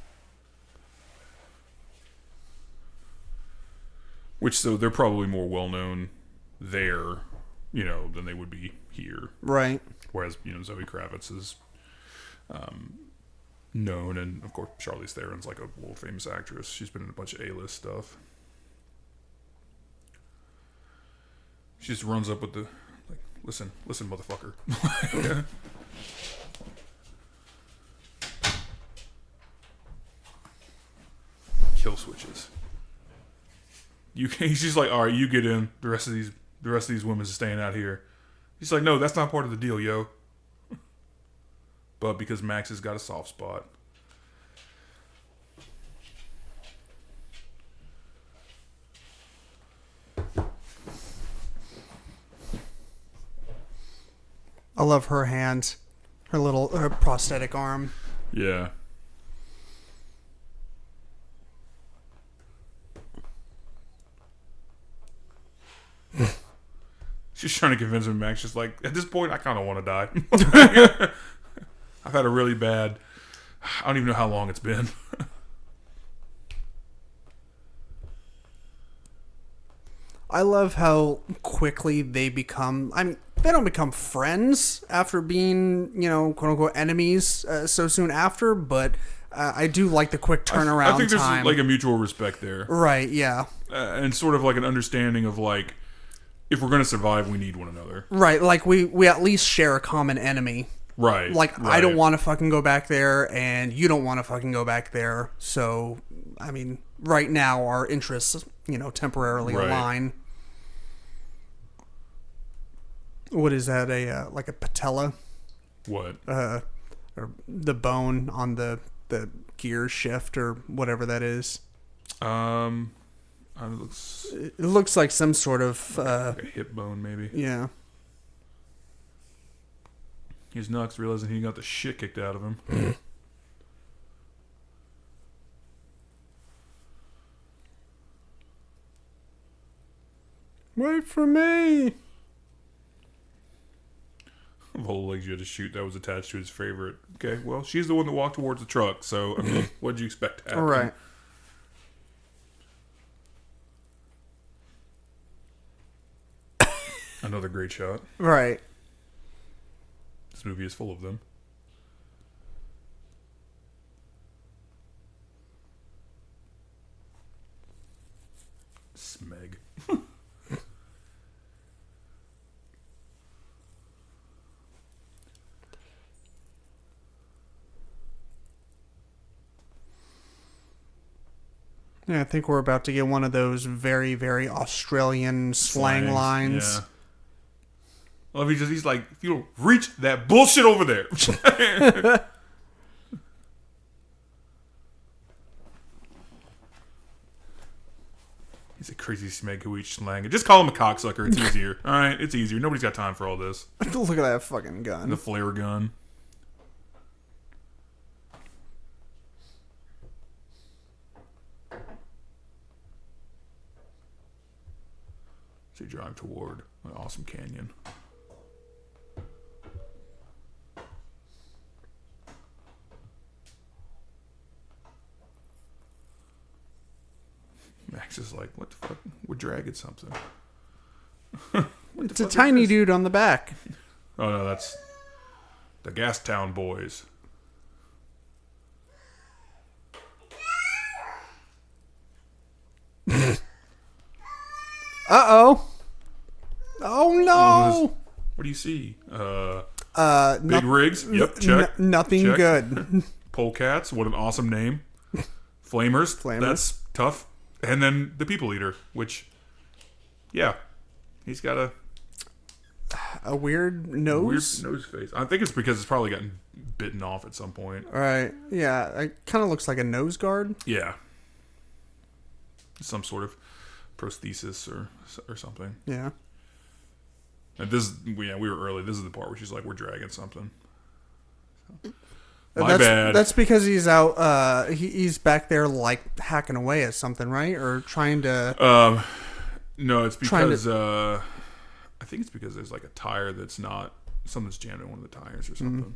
Which so they're probably more well known there, than they would be here. Right. Whereas Zoe Kravitz is known, and of course Charlize Theron's like a world famous actress. She's been in a bunch of A-list stuff. She just runs up with the listen, motherfucker. Kill switches. He's just like, all right, you get in. The rest of these women are staying out here. He's like, no, that's not part of the deal, yo. But because Max has got a soft spot. I love her hand, her prosthetic arm. Yeah. She's trying to convince him. Max just like, at this point, I kind of want to die. I've had a really bad. I don't even know how long it's been. I love how quickly they become. I mean, they don't become friends after being, quote unquote, enemies so soon after. But I do like the quick turnaround I think there's time. like a mutual respect there, right? Yeah. And sort of like an understanding of like, if we're going to survive, we need one another. Right. Like we at least share a common enemy. Right. Like, right. I don't want to fucking go back there, and you don't want to fucking go back there. So, I mean, right now our interests, temporarily align. What is that? Like a patella? What? Or the bone on the gear shift or whatever that is. It looks like some sort of like a hip bone, maybe. Yeah. He's Nux, realizing he got the shit kicked out of him. Wait for me. Of all the legs you had to shoot that was attached to his favorite. Okay, well, she's the one that walked towards the truck, so, I mean, what did you expect to happen? All right. Another great shot. Right. This movie is full of them. Smeg. Yeah, I think we're about to get one of those very, very Australian slang lines. Yeah. Well, he's like, if you don't reach that bullshit over there. He's a crazy smeg who eats slang. Just call him a cocksucker. It's easier. All right, it's easier. Nobody's got time for all this. Look at that fucking gun. The flare gun. So you drive toward an awesome canyon. Max is like, what the fuck? We're dragging something. It's a tiny dude on the back. Oh, no, that's the Gastown Boys. Uh-oh. Oh, no. What do you see? Big rigs. Yep, check. Nothing check. good. Polecats. What an awesome name. Flamers. That's tough. And then the People Eater, which, yeah, he's got a weird nose. Weird nose face. I think it's because it's probably gotten bitten off at some point. Right. Yeah. It kind of looks like a nose guard. Yeah. Some sort of prosthesis or something. Yeah. And we were early. This is the part where she's like, we're dragging something. My bad. That's because he's out. He's back there like hacking away at something, right? Or trying to. No, it's because I think it's because there's like a tire something's jammed in one of the tires or something.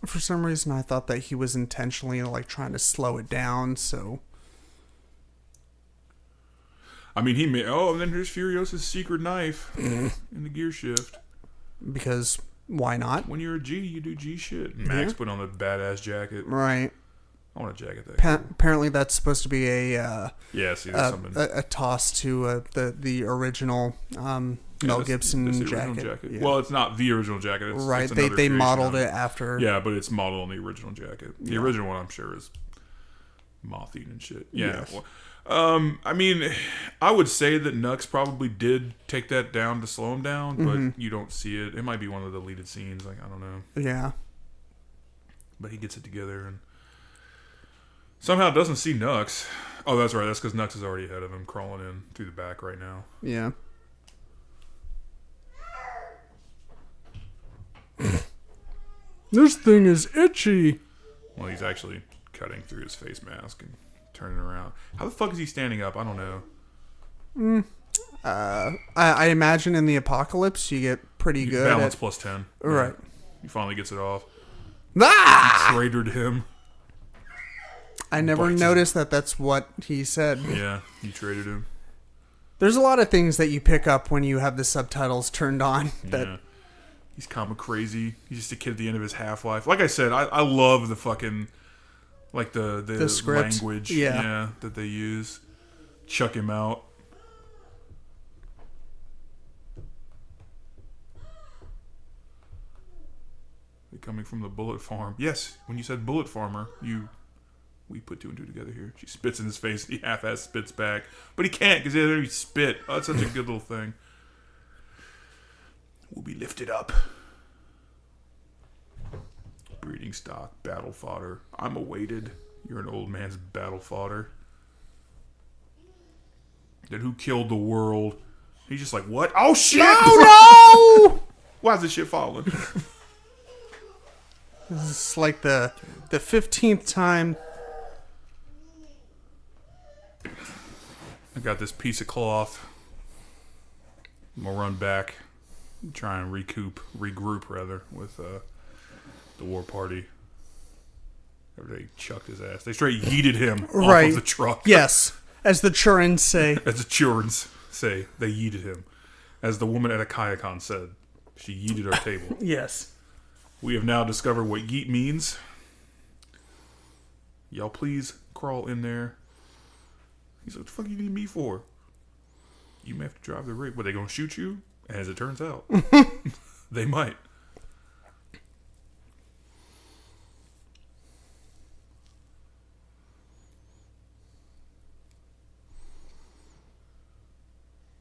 For some reason, I thought that he was intentionally like trying to slow it down. So. I mean, and then here's Furiosa's secret knife in the gear shift. Because. Why not? When you're a G, you do G shit. Max put on a badass jacket. Right. I want a jacket that cool. Apparently that's supposed to be a a toss to the original Mel Gibson the jacket. Yeah. Well, it's not the original jacket. It's, right. It's they modeled it after. Yeah, but it's modeled on the original jacket. The original one, I'm sure, is moth-eaten and shit. Yeah. Yes. Well, I mean, I would say that Nux probably did take that down to slow him down, but you don't see it. It might be one of the deleted scenes. Like, I don't know. Yeah. But he gets it together and somehow doesn't see Nux. Oh, that's right. That's because Nux is already ahead of him, crawling in through the back right now. Yeah. This thing is itchy. Well, he's actually cutting through his face mask and turning around. How the fuck is he standing up? I don't know. I imagine in the apocalypse you get pretty good balance at... plus 10. Right. Yeah. He finally gets it off. Ah! Traitor'd him. I never noticed that that's what he said. Yeah, he traded him. There's a lot of things that you pick up when you have the subtitles turned on. Yeah. He's comic crazy. He's just a kid at the end of his half-life. Like I said, I love the fucking... Like the script. Language that they use. Chuck him out. They're coming from the bullet farm. Yes, when you said bullet farmer, we put two and two together here. She spits in his face. He half-ass spits back. But he can't because he already spit. Oh, that's such a good little thing. Will be lifted up. Breeding stock, battle fodder. I'm awaited. You're an old man's battle fodder. Then who killed the world? He's just like, what? Oh, shit! No! Why is this shit falling? This is like the 15th time. I got this piece of cloth. I'm going to run back. Try and regroup with the war party. They chucked his ass. They straight yeeted him off of the truck. Yes. As the Churins say. As the Churins say, they yeeted him. As the woman at a kayakan said, she yeeted our table. Yes. We have now discovered what yeet means. Y'all please crawl in there. He's like, what the fuck you need me for? You may have to drive the rig. But they gonna shoot you? As it turns out. They might.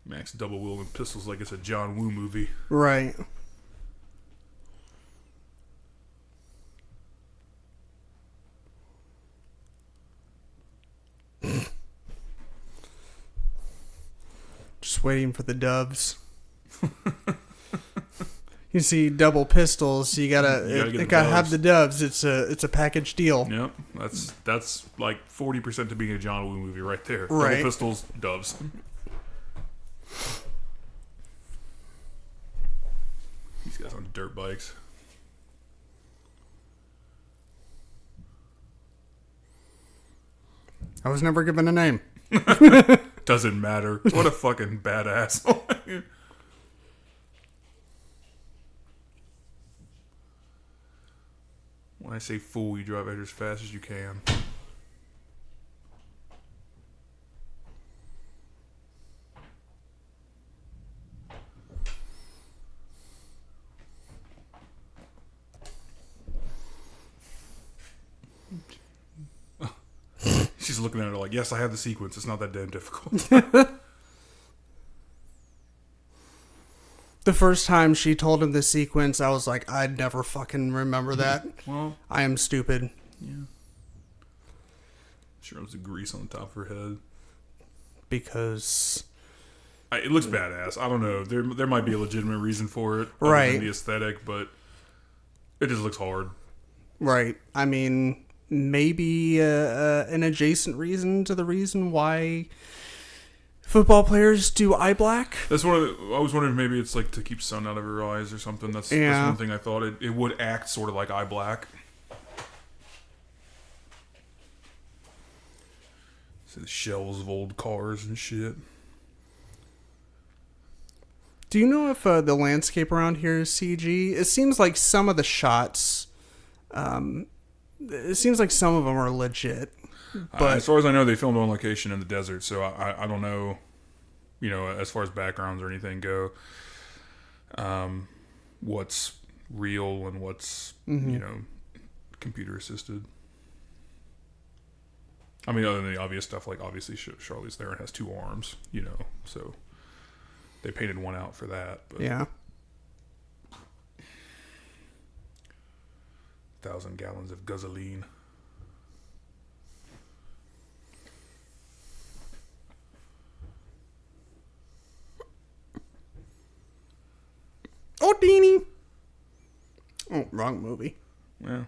Max double wielding pistols like it's a John Woo movie. Right. Just waiting for the doves. You see double pistols, you gotta have the doves. It's a package deal. Yep, that's like 40% to being a John Woo movie right there. Right. Double pistols, doves. These guys on dirt bikes. I was never given a name. Doesn't matter. What a fucking badass. When I say fool, you drive it as fast as you can. She's looking at her like, yes, I have the sequence. It's not that damn difficult. The first time she told him the sequence, I was like, I'd never fucking remember that. Well, I am stupid. yeah. She rubs the grease on the top of her head. Because... It looks badass. I don't know. There might be a legitimate reason for it. Right. Other than the aesthetic, but it just looks hard. Right. I mean, maybe an adjacent reason to the reason why football players do eye black. That's one of the, I was wondering if maybe it's like to keep sun out of her eyes or something. That's one thing I thought. It would act sort of like eye black. So the shells of old cars and shit. Do you know if the landscape around here is CG? It seems like some of the shots, it seems like some of them are legit. But as far as I know, they filmed on location in the desert, so I don't know, as far as backgrounds or anything go, what's real and what's, computer assisted. I mean, other than the obvious stuff, like obviously Charlize Theron has 2 arms, so they painted one out for that. But yeah. 1,000 gallons of gasoline. Oh, Deanie. Oh, wrong movie. Yeah.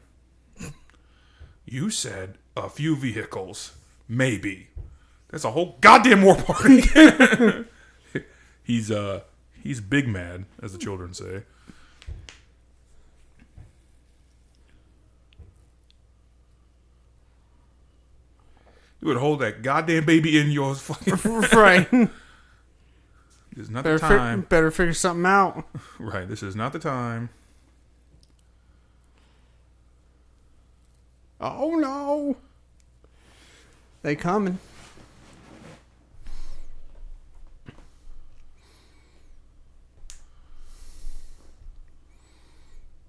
You said a few vehicles. Maybe. That's a whole goddamn war party. He's big mad, as the children say. You would hold that goddamn baby in your fucking... Right. This is not the time. Better figure something out. Right, this is not the time. Oh, no. They coming.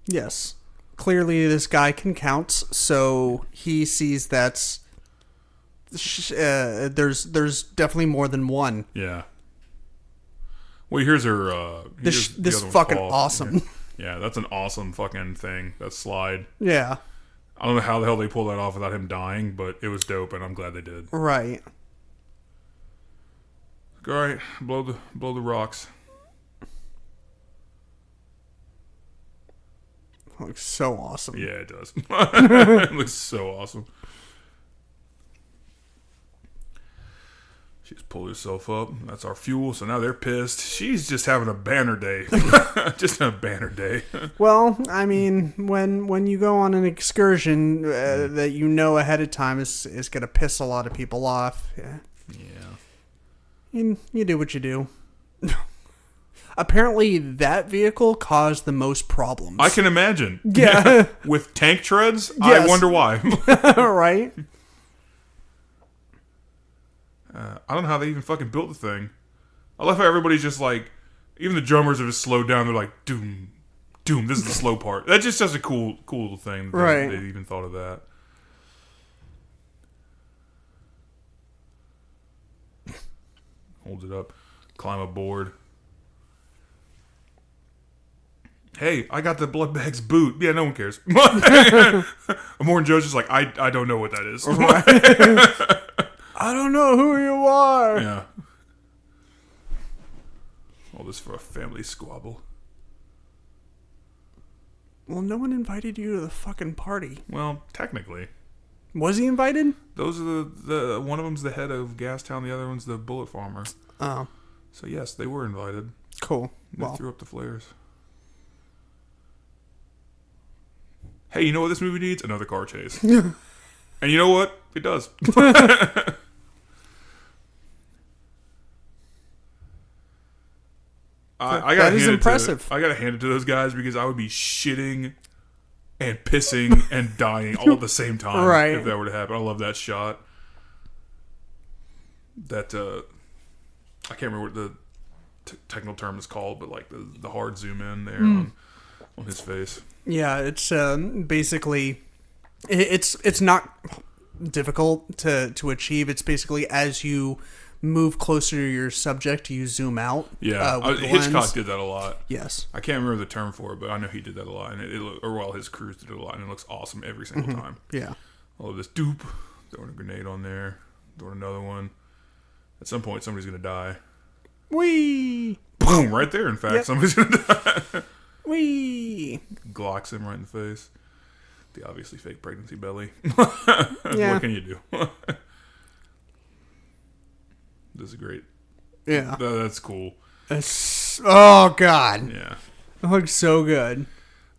Yes. Clearly this guy can count, so he sees that's... there's definitely more than one. Yeah. Well, here's her... this fucking awesome. Yeah, that's an awesome fucking thing. That slide. Yeah. I don't know how the hell they pulled that off without him dying, but it was dope, and I'm glad they did. Right. All right, blow the rocks. Looks so awesome. Yeah, it does. It looks so awesome. She just pulled herself up. That's our fuel. So now they're pissed. She's just having a banner day. Just a banner day. Well, I mean, when you go on an excursion that you know ahead of time is going to piss a lot of people off. Yeah. You do what you do. Apparently, that vehicle caused the most problems. I can imagine. Yeah. With tank treads, yes. I wonder why. Right? I don't know how they even fucking built the thing. I love how everybody's just like, even the drummers have just slowed down. They're like, doom, doom. This is the slow part. That's just such a cool little thing. Right. They even thought of that. Holds it up. Climb aboard. Hey, I got the Bloodbag's boot. Yeah, no one cares. Morton Joe's just like, I don't know what that is. I don't know who you are. Yeah. All this for a family squabble. Well, no one invited you to the fucking party. Well, technically. Was he invited? Those are the one of them's the head of Gastown, the other one's the bullet farmer. Oh. So yes, they were invited. Cool. They threw up the flares. Hey, you know what this movie needs? Another car chase. And you know what? It does. That is impressive. I gotta hand it to those guys because I would be shitting and pissing and dying all at the same time right. if that were to happen. I love that shot. That I can't remember what the technical term is called, but like the hard zoom in there on his face. Yeah, it's basically it's not difficult to achieve. It's basically as you move closer to your subject, you zoom out. Yeah, Hitchcock lens. did that a lot. Yes, I can't remember the term for it, but I know he did that a lot, and his crews did it a lot, and it looks awesome every single time. Yeah, all of this dupe, throwing a grenade on there, throwing another one. At some point, somebody's gonna die. Wee! Boom! Right there. In fact, somebody's gonna die. Wee! Glocks him right in the face. The obviously fake pregnancy belly. Yeah. What can you do? This is great. Yeah. That's cool. Oh, God. Yeah. It looks so good.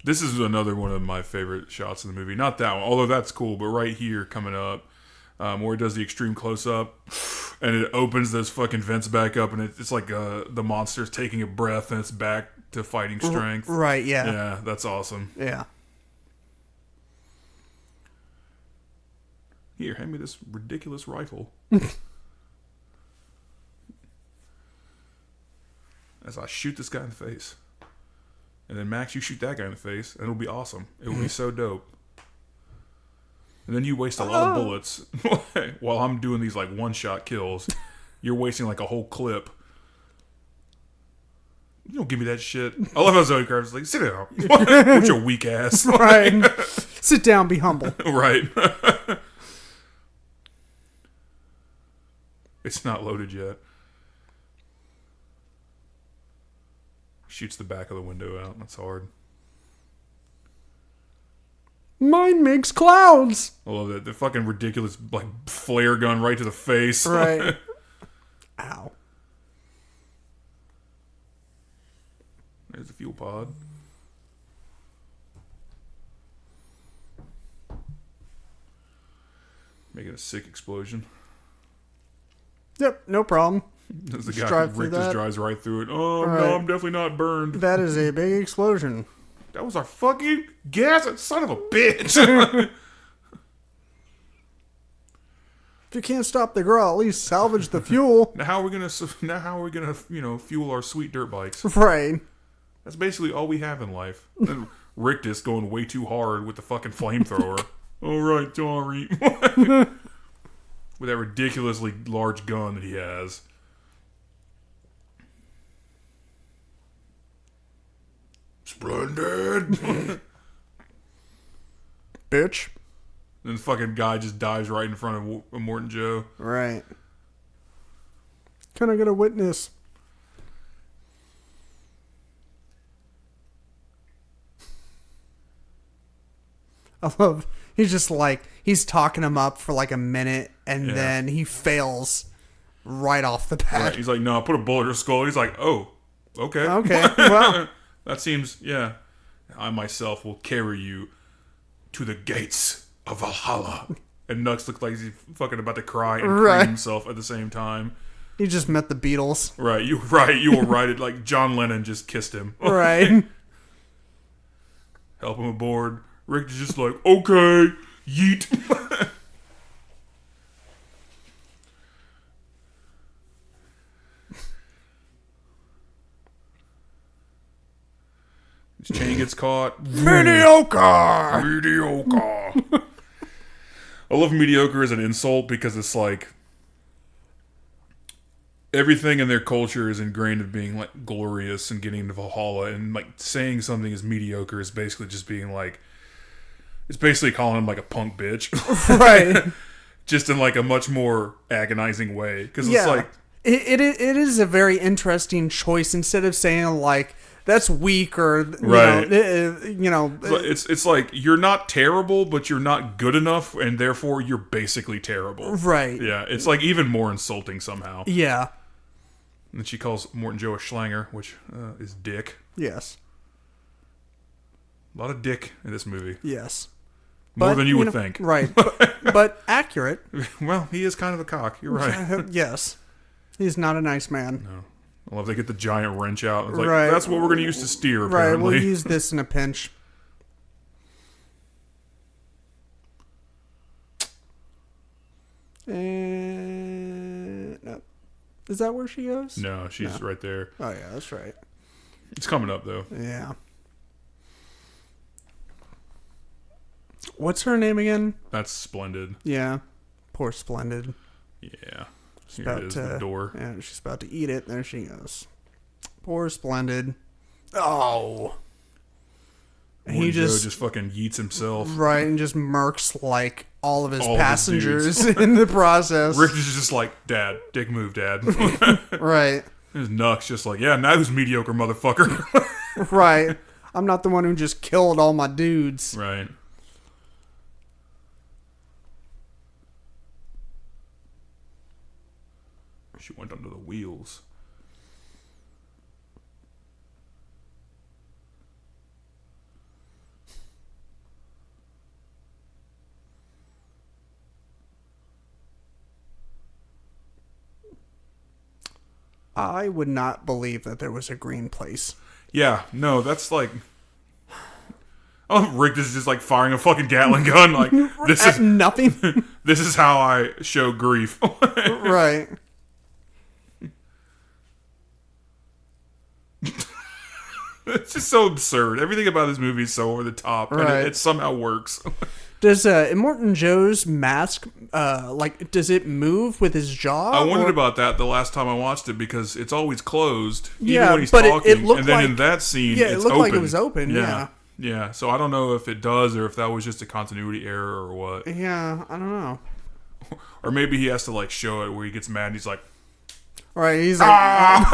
This is another one of my favorite shots in the movie. Not that one, although that's cool, but right here coming up, where it does the extreme close-up, and it opens those fucking vents back up, and it's like the monster's taking a breath, and it's back to fighting strength. Right, yeah. Yeah, that's awesome. Yeah. Here, hand me this ridiculous rifle. As I shoot this guy in the face. And then, Max, you shoot that guy in the face, and it'll be awesome. It will be so dope. And then you waste a lot of bullets while I'm doing these, like, one-shot kills. You're wasting, like, a whole clip. You don't give me that shit. I love how Zoe Kravitz is like, sit down. With your weak ass. Right. Sit down, be humble. Right. It's not loaded yet. Shoots the back of the window out. That's hard. Mine makes clouds. I love that. The fucking ridiculous, like, flare gun right to the face. Right. Ow. There's the fuel pod. Making a sick explosion. Yep, no problem. As the Just guy drive through Rick just that. drives right through it. Oh, Right. no, I'm definitely not burned. That is a big explosion. That was our fucking gas, son of a bitch. If you can't stop the girl, at least salvage the fuel. Now how are we gonna fuel our sweet dirt bikes? Right. That's basically all we have in life. And Rick just going way too hard with the fucking flamethrower. All right, sorry. With that ridiculously large gun that he has. Splendid. Bitch. Then the fucking guy just dives right in front of Morton Joe. Right. Can I get a witness? I love, he's just like, he's talking him up for like a minute, and then he fails right off the bat. Right. He's like, no, put a bullet in her skull. He's like, oh, okay. Okay, well. That seems, yeah. I myself will carry you to the gates of Valhalla. And Nux looks like he's fucking about to cry and cream himself at the same time. He just met the Beatles. Right, you will write it like John Lennon just kissed him. Right. Help him aboard. Rick is just like, okay, yeet. His chain gets caught. Mediocre! Mediocre. I love mediocre as an insult because it's like everything in their culture is ingrained of being like glorious and getting into Valhalla, and like saying something is mediocre is basically just being like, it's basically calling him like a punk bitch. Right. Just in like a much more agonizing way. Because it's like, It is a very interesting choice. Instead of saying like that's weak or Right. it's like you're not terrible, but you're not good enough, and therefore you're basically terrible. Right. Yeah, it's like even more insulting somehow. Yeah. And then she calls Morton Joe a schlanger, which is dick. Yes. A lot of dick in this movie. Yes. More than you would think. Right. But accurate. Well, he is kind of a cock. You're right. Yes. He's not a nice man. No. I love they get the giant wrench out. It's like, Right. that's what we're going to use to steer, apparently. Right, we'll use this in a pinch. And... No. Is that where she goes? No, she's right there. Oh, yeah, that's right. It's coming up, though. Yeah. What's her name again? That's Splendid. Yeah. Poor Splendid. Yeah. She's Here it is, the door. Yeah, she's about to eat it. There she goes. Poor Splendid. Oh. He just fucking yeets himself. Right, and just murks like all of his All of his passengers in the process. Rick is just like, Dad, dick move, Dad. Right. His Nux just like, yeah, now who's mediocre, motherfucker. Right. I'm not the one who just killed all my dudes. Right. She went under the wheels. I would not believe that there was a green place. Yeah, no, that's like... Oh, Rick is just like firing a fucking Gatling gun. Like, this is nothing. this is how I show grief. Right. It's just so absurd. Everything about this movie is so over the top, and Right. it somehow works. Does Immortan Joe's mask, does it move with his jaw? I wondered or- about that the last time I watched it because it's always closed, even Yeah, when he's but it talking. looked and then in like- that scene, yeah, it it's looked open. like it was open, yeah. Yeah, so I don't know if it does or if that was just a continuity error or what. Yeah, I don't know. Or maybe he has to like show it where he gets mad and he's like, Right, he's like...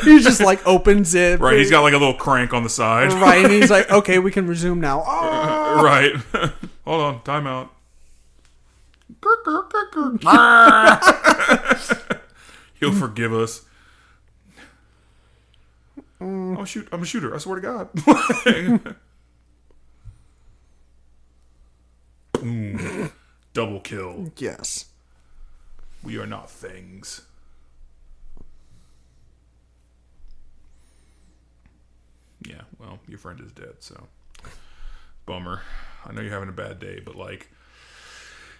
he just like opens it. right, he's got like a little crank on the side. Right, and he's like, okay, we can resume now. Oh! Right. Hold on, time out. He'll forgive us. I'm a shooter, I swear to God. Boom. Double kill. Yes. We are not things. Yeah, well, your friend is dead, so bummer. I know you're having a bad day, but like,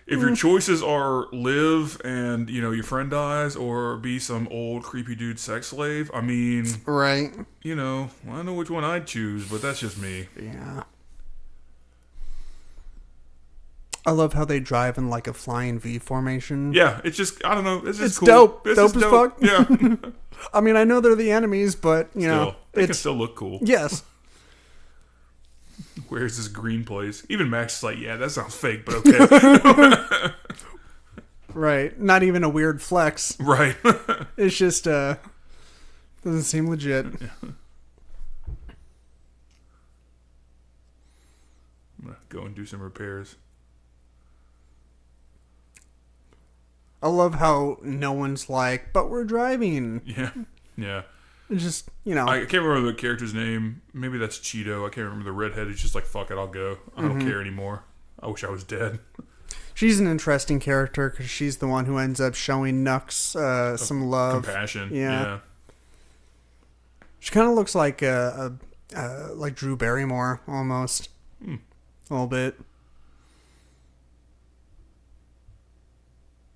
if your choices are live and your friend dies, or be some old creepy dude sex slave, I mean, Right. I don't know which one I'd choose, but that's just me. Yeah. I love how they drive in like a flying V formation. Yeah, it's just, I don't know, it's just It's cool. dope. It's Dope just as fuck. Yeah. I mean, I know they're the enemies, but Still, they can it's still look cool. yes. Where's this green place? Even Max is like, yeah, that sounds fake, but okay. Right. Not even a weird flex. Right. It's just doesn't seem legit. I'm gonna go and do some repairs. I love how no one's like, but we're driving. Yeah. Yeah. It's just, I can't remember the character's name. Maybe that's Cheeto. I can't remember the redhead who's just like, fuck it, I'll go. I don't care anymore. I wish I was dead. she's an interesting character because she's the one who ends up showing Nux some love. Compassion. Yeah. Yeah. She kind of looks like like Drew Barrymore almost. A little bit.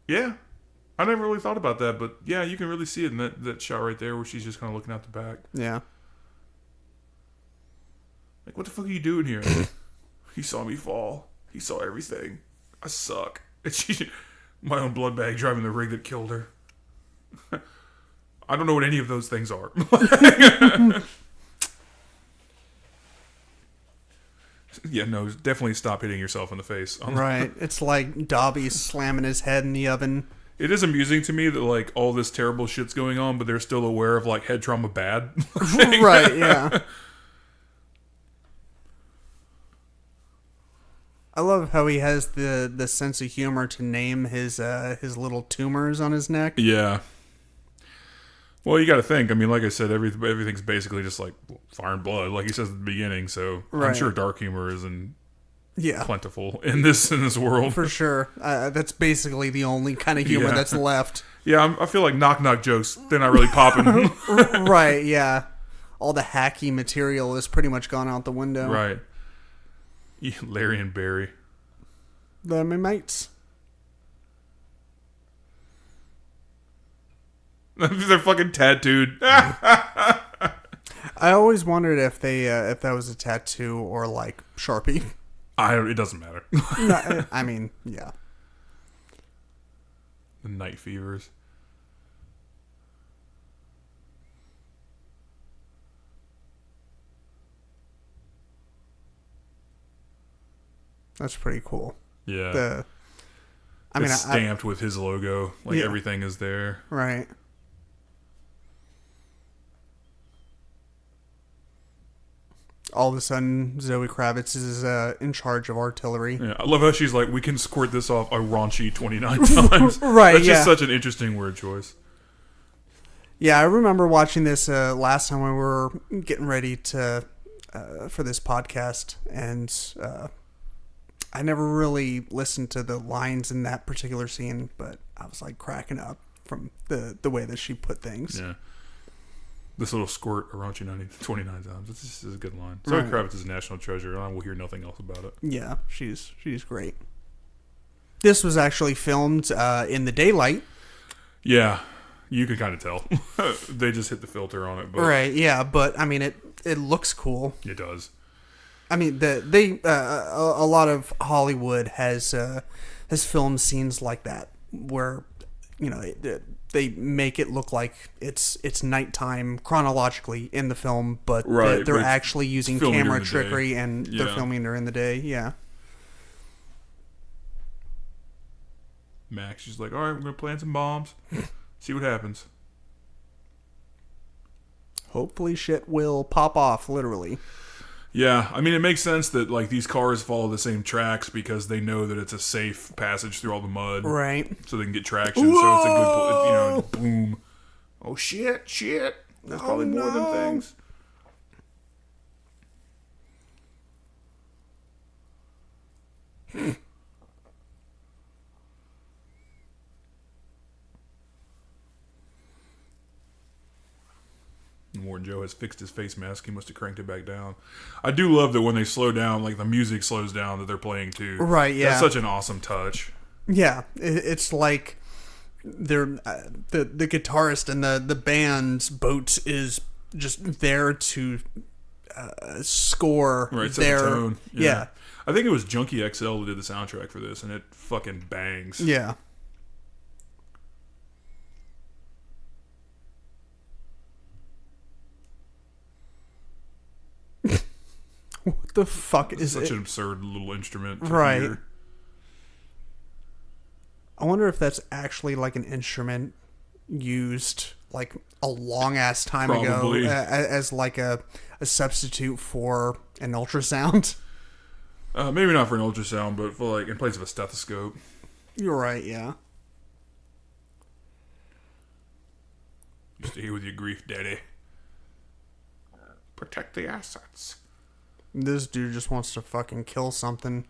Yeah. I never really thought about that, but yeah, you can really see it in that shot right there where she's just kind of looking out the back. Yeah. Like, what the fuck are you doing here? He saw me fall. He saw everything. I suck. And she, my own blood bag driving the rig that killed her. I don't know what any of those things are. Yeah, no, definitely stop hitting yourself in the face. Right. It's like Dobby slamming his head in the oven. It is amusing to me that like all this terrible shit's going on, but they're still aware of like head trauma bad. Right, yeah. I love how he has the sense of humor to name his little tumors on his neck. Yeah. Well, you got to think. I mean, like I said, everything's basically just like fire and blood, like he says at the beginning. So Right. I'm sure dark humor isn't Yeah, plentiful in this world. for sure. That's basically the only kind of humor Yeah. that's left. Yeah, I feel like knock jokes. They're not really popping. Right, yeah. All the hacky material is pretty much gone out the window. Right. Yeah, Larry and Barry. They're my mates. They're fucking tattooed. I always wondered if that was a tattoo or like Sharpie. It doesn't matter. No, I mean, yeah. The night fevers. That's pretty cool. Yeah. I mean, it's stamped with his logo. Like Yeah. everything is there. Right. All of a sudden, Zoe Kravitz is in charge of artillery. Yeah, I love how she's like, we can squirt this off a raunchy 29 times. Right, That's yeah. just such an interesting word choice. Yeah, I remember watching this last time when we were getting ready to for this podcast, and I never really listened to the lines in that particular scene, but I was like cracking up from the way that she put things. Yeah. This little squirt a raunchy 29 times. This is a good line. Zoe Right. Kravitz is a national treasure, and I will hear nothing else about it. Yeah, she's great. This was actually filmed in the daylight. Yeah, you can kind of tell. They just hit the filter on it, but Right, yeah, but I mean it looks cool. it does. I mean a lot of Hollywood has filmed scenes like that where they make it look like it's nighttime chronologically in the film, but Right, they're but it's actually using filming camera during the day. trickery and they're Yeah. filming during the day. Yeah. Max, she's like, all right, we're going to plant some bombs. See what happens. Hopefully shit will pop off, literally. Yeah, I mean, it makes sense that like these cars follow the same tracks because they know that it's a safe passage through all the mud, Right. so they can get traction. So it's a good, boom. Oh shit! There's probably more than things. Warren Joe has fixed his face mask. He must have cranked it back down. I do love that when they slow down, like the music slows down that they're playing too. Right, yeah. That's such an awesome touch. Yeah, it's like they're the guitarist and the band's boat is just there to score Right, set their the tone. Yeah. I think it was Junkie XL who did the soundtrack for this, and it fucking bangs. Yeah. What the fuck It's is such it? an absurd little instrument. to Right. hear. I wonder if that's actually like an instrument used like a long ass time Probably. ago as like a substitute for an ultrasound. Maybe not for an ultrasound, but for like in place of a stethoscope. You're right, yeah. You stay here with your grief, daddy. Protect the assets. This dude just wants to fucking kill something.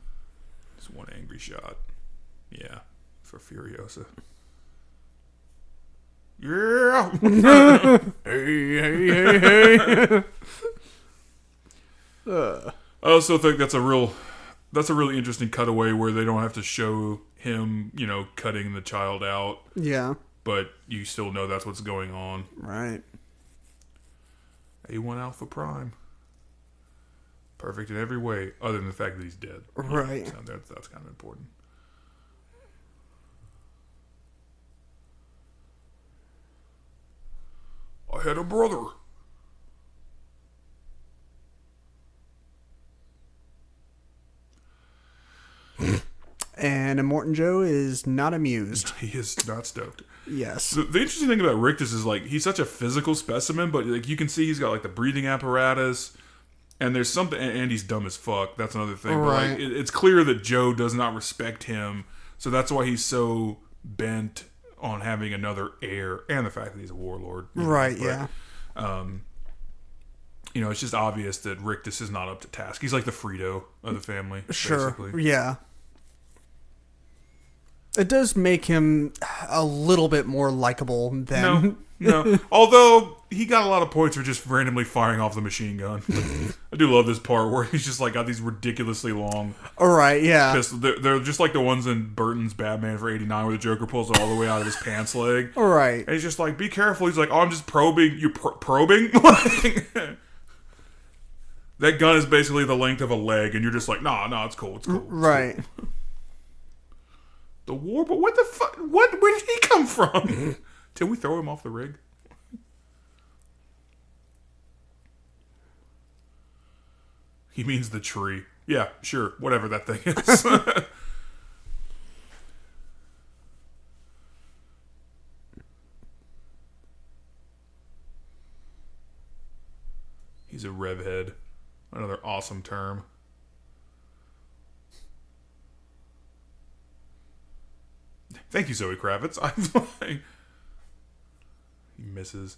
Just one angry shot. Yeah, for Furiosa. Yeah. Hey. I also think that's a really interesting cutaway where they don't have to show him, cutting the child out, Yeah, but you still know that's what's going on. right. A1 Alpha Prime. Perfect in every way, other than the fact that he's dead. Right. So that's kind of important. I had a brother. And And Immortan Joe is not amused. He is not stoked. Yes. The interesting thing about Rictus is, like, he's such a physical specimen, but, like, you can see he's got, like, the breathing apparatus, and there's something, and he's dumb as fuck. That's another thing. Right. But, like, it's clear that Joe does not respect him, so that's why he's so bent on having another heir, and the fact that he's a warlord. Right, but, yeah. You know, it's just obvious that Rictus is not up to task. He's like the Frito of the family, basically. Yeah. It does make him a little bit more likable than... No. Although, he got a lot of points for just randomly firing off the machine gun. I do love this part where he's just, like, got these ridiculously long... Alright, yeah. pistols. They're just like the ones in Burton's Batman for '89 where the Joker pulls it all the way out of his pants leg. Alright. And he's just like, be careful. He's like, oh, I'm just probing. You probing? That gun is basically the length of a leg, and you're just like, nah, it's cool. It's cool. Right. Cool. The war, but what the fuck? Where did he come from? Did we throw him off the rig? He means the tree. Yeah, sure. Whatever that thing is. He's a rev head. Another awesome term. Thank you, Zoe Kravitz. I'm like... He misses.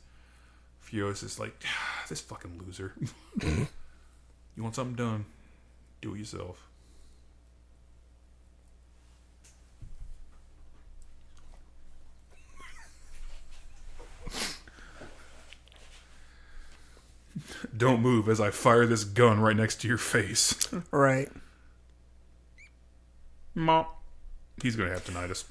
Fio's just like, this fucking loser. You want something done? Do it yourself. Don't move as I fire this gun right next to your face. Right. Mop. He's going to have tinnitus.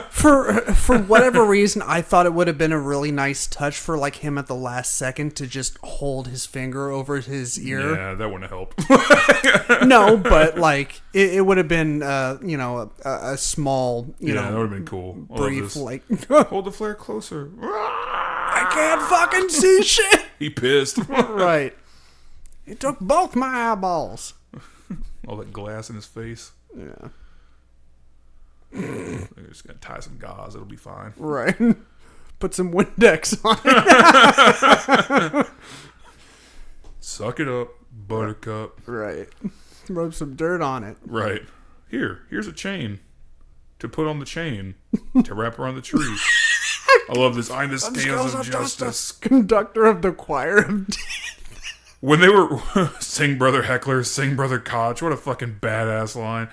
For whatever reason, I thought it would have been a really nice touch for like him at the last second to just hold his finger over his ear. Yeah, that wouldn't have helped. No, but like it would have been, a small, that would have been cool. brief, like Hold the flare closer. I can't fucking see shit. He pissed. Right. He took both my eyeballs. All that glass in his face. Yeah. They're just gonna tie some gauze. It'll be fine. Right. Put some Windex on it. Suck it up, buttercup. Right. Rub some dirt on it. Right. Here's a chain to put on the chain to wrap around the tree. I love this. I'm the scales of justice. Conductor of the choir of death. When they were sing brother heckler, sing brother Koch. What a fucking badass line.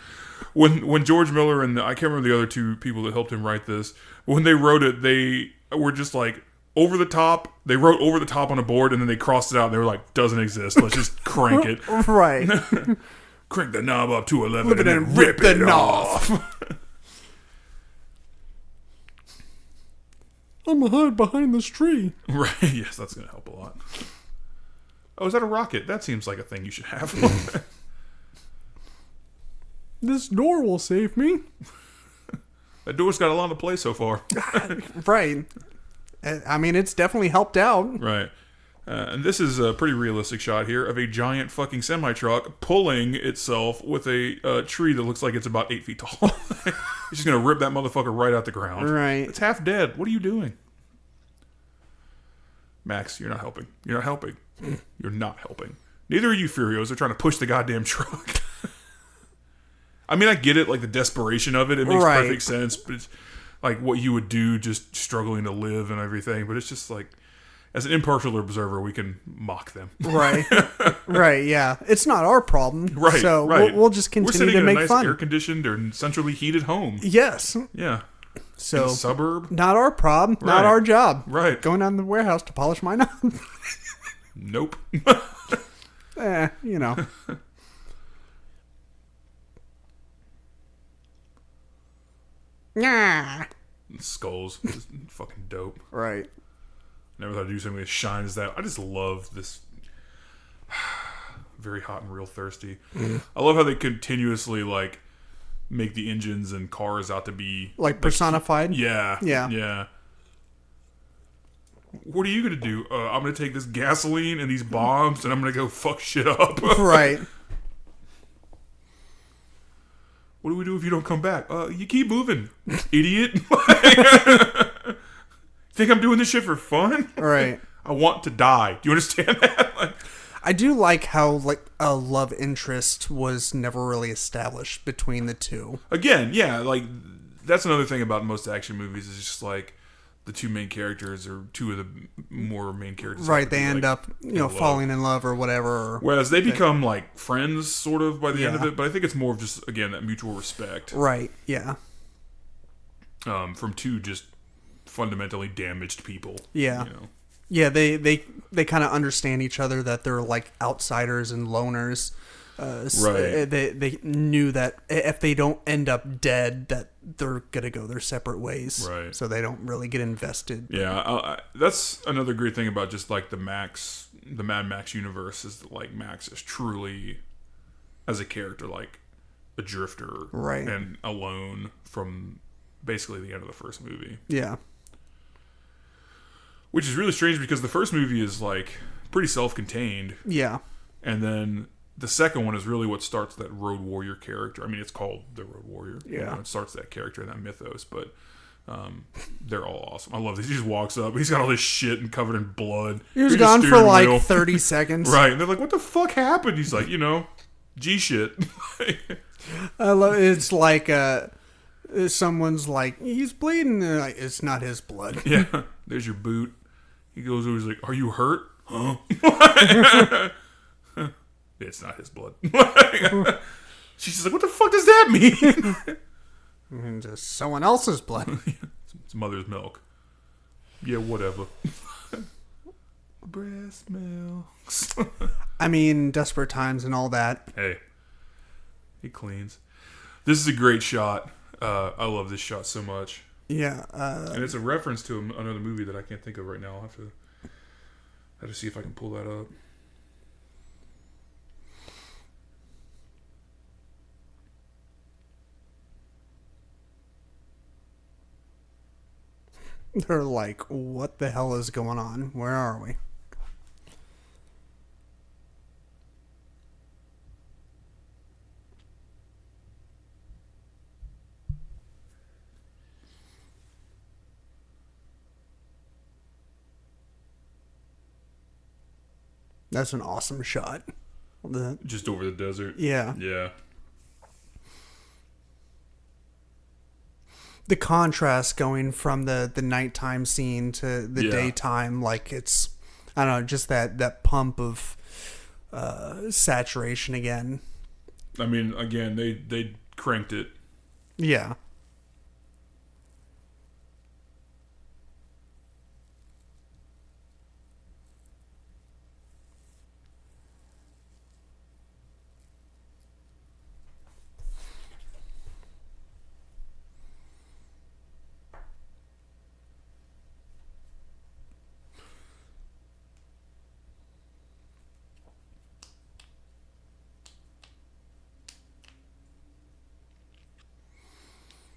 When George Miller and I can't remember the other two people that helped him write this. When they wrote it, they were just like over the top. They wrote over the top on a board and then they crossed it out. And they were like, doesn't exist. Let's just crank it. Right. Crank the knob up to 11 and then rip it off. I'm gonna hide behind this tree. Right. Yes, that's gonna help a lot. Oh, is that a rocket? That seems like a thing you should have. This door will save me. That door's got a lot to play so far. Right. I mean, it's definitely helped out. Right. And this is a pretty realistic shot here of a giant fucking semi-truck pulling itself with a tree that looks like it's about 8 feet tall. He's just going to rip that motherfucker right out the ground. Right. It's half dead. What are you doing? Max, you're not helping. You're not helping. You're not helping. Neither are you, Furios. They're trying to push the goddamn truck. I mean, I get it, like the desperation of it. It makes perfect sense. But it's like what you would do just struggling to live and everything. But it's just like, as an impartial observer, we can mock them. Right. Right, yeah. It's not our problem. Right. So right. We'll just continue to make in a nice fun. air-conditioned or centrally heated home. Yes. Yeah. So, in a suburb. Not our problem. Not Right. our job. Right. Going down to the warehouse to polish mine up. Nope. You know. Yeah. Skulls. Just fucking dope. Right. Never thought I'd do something as shine as that. I just love this. Very hot and real thirsty. I love how they continuously like make the engines and cars out to be Like personified? Yeah. Yeah. Yeah. What are you going to do? I'm going to take this gasoline and these bombs and I'm going to go fuck shit up. Right. what do we do if you don't come back? You keep moving, idiot. Think I'm doing this shit for fun? Right. I want to die. Do you understand that? Like, I do like how like a love interest was never really established between the two. again, yeah, like that's another thing about most action movies is just like the two main characters or two of the more main characters. Right, they end up, falling in love or whatever. Whereas they become like friends sort of by the end of Yeah. it, but I think it's more of just, again, that mutual respect. Right, yeah. From two just fundamentally damaged people. Yeah. You know? Yeah, they kind of understand each other, that they're like outsiders and loners. Right. They knew that if they don't end up dead, that they're gonna go their separate ways. Right. So they don't really get invested. Yeah, that's another great thing about just like the Mad Max universe is that like Max is truly, as a character, like a drifter, Right. and alone from basically the end of the first movie. Yeah. Which is really strange because the first movie is like pretty self-contained, Yeah. and then the second one is really what starts that Road Warrior character. I mean, it's called the Road Warrior. Yeah. It starts that character and that mythos, but they're all awesome. I love this. He just walks up. He's got all this shit and covered in blood. He was Here's your gone for steering like wheel. 30 seconds. Right. And they're like, what the fuck happened? He's like, G shit. I love it's like someone's like, he's bleeding. And like, it's not his blood. Yeah. There's your boot. He goes over, he's like, are you hurt? Huh? It's not his blood. She's just like, what the fuck does that mean? And just someone else's blood. It's mother's milk. Yeah, whatever. Breast milk. I mean, desperate times and all that. Hey, he cleans. This is a great shot. I love this shot so much. Yeah. And it's a reference to another movie that I can't think of right now. I'll have to see if I can pull that up. They're like, what the hell is going on? Where are we? That's an awesome shot. Just over the desert. Yeah. Yeah. The contrast going from the nighttime scene to the Yeah. daytime, like it's, I don't know, just that pump of saturation again. I mean, again, they cranked it. Yeah.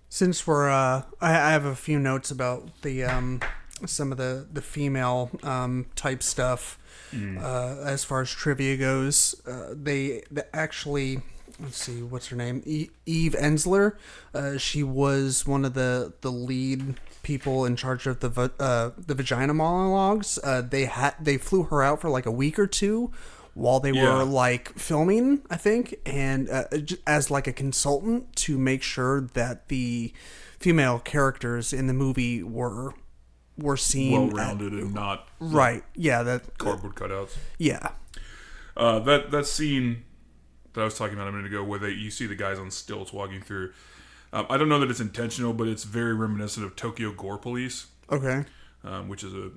Since we're, I have a few notes about the some of the female type stuff. As far as trivia goes, they actually, let's see, what's her name? Eve Ensler. She was one of the lead people in charge of the vagina monologues. They flew her out for like a week or two while they were like filming, I think, and as like a consultant to make sure that the female characters in the movie were seen Well-rounded and not right. Yeah, that cardboard cutouts. yeah. That scene that I was talking about a minute ago, where you see the guys on stilts walking through. I don't know that it's intentional, but it's very reminiscent of Tokyo Gore Police, Okay. which is a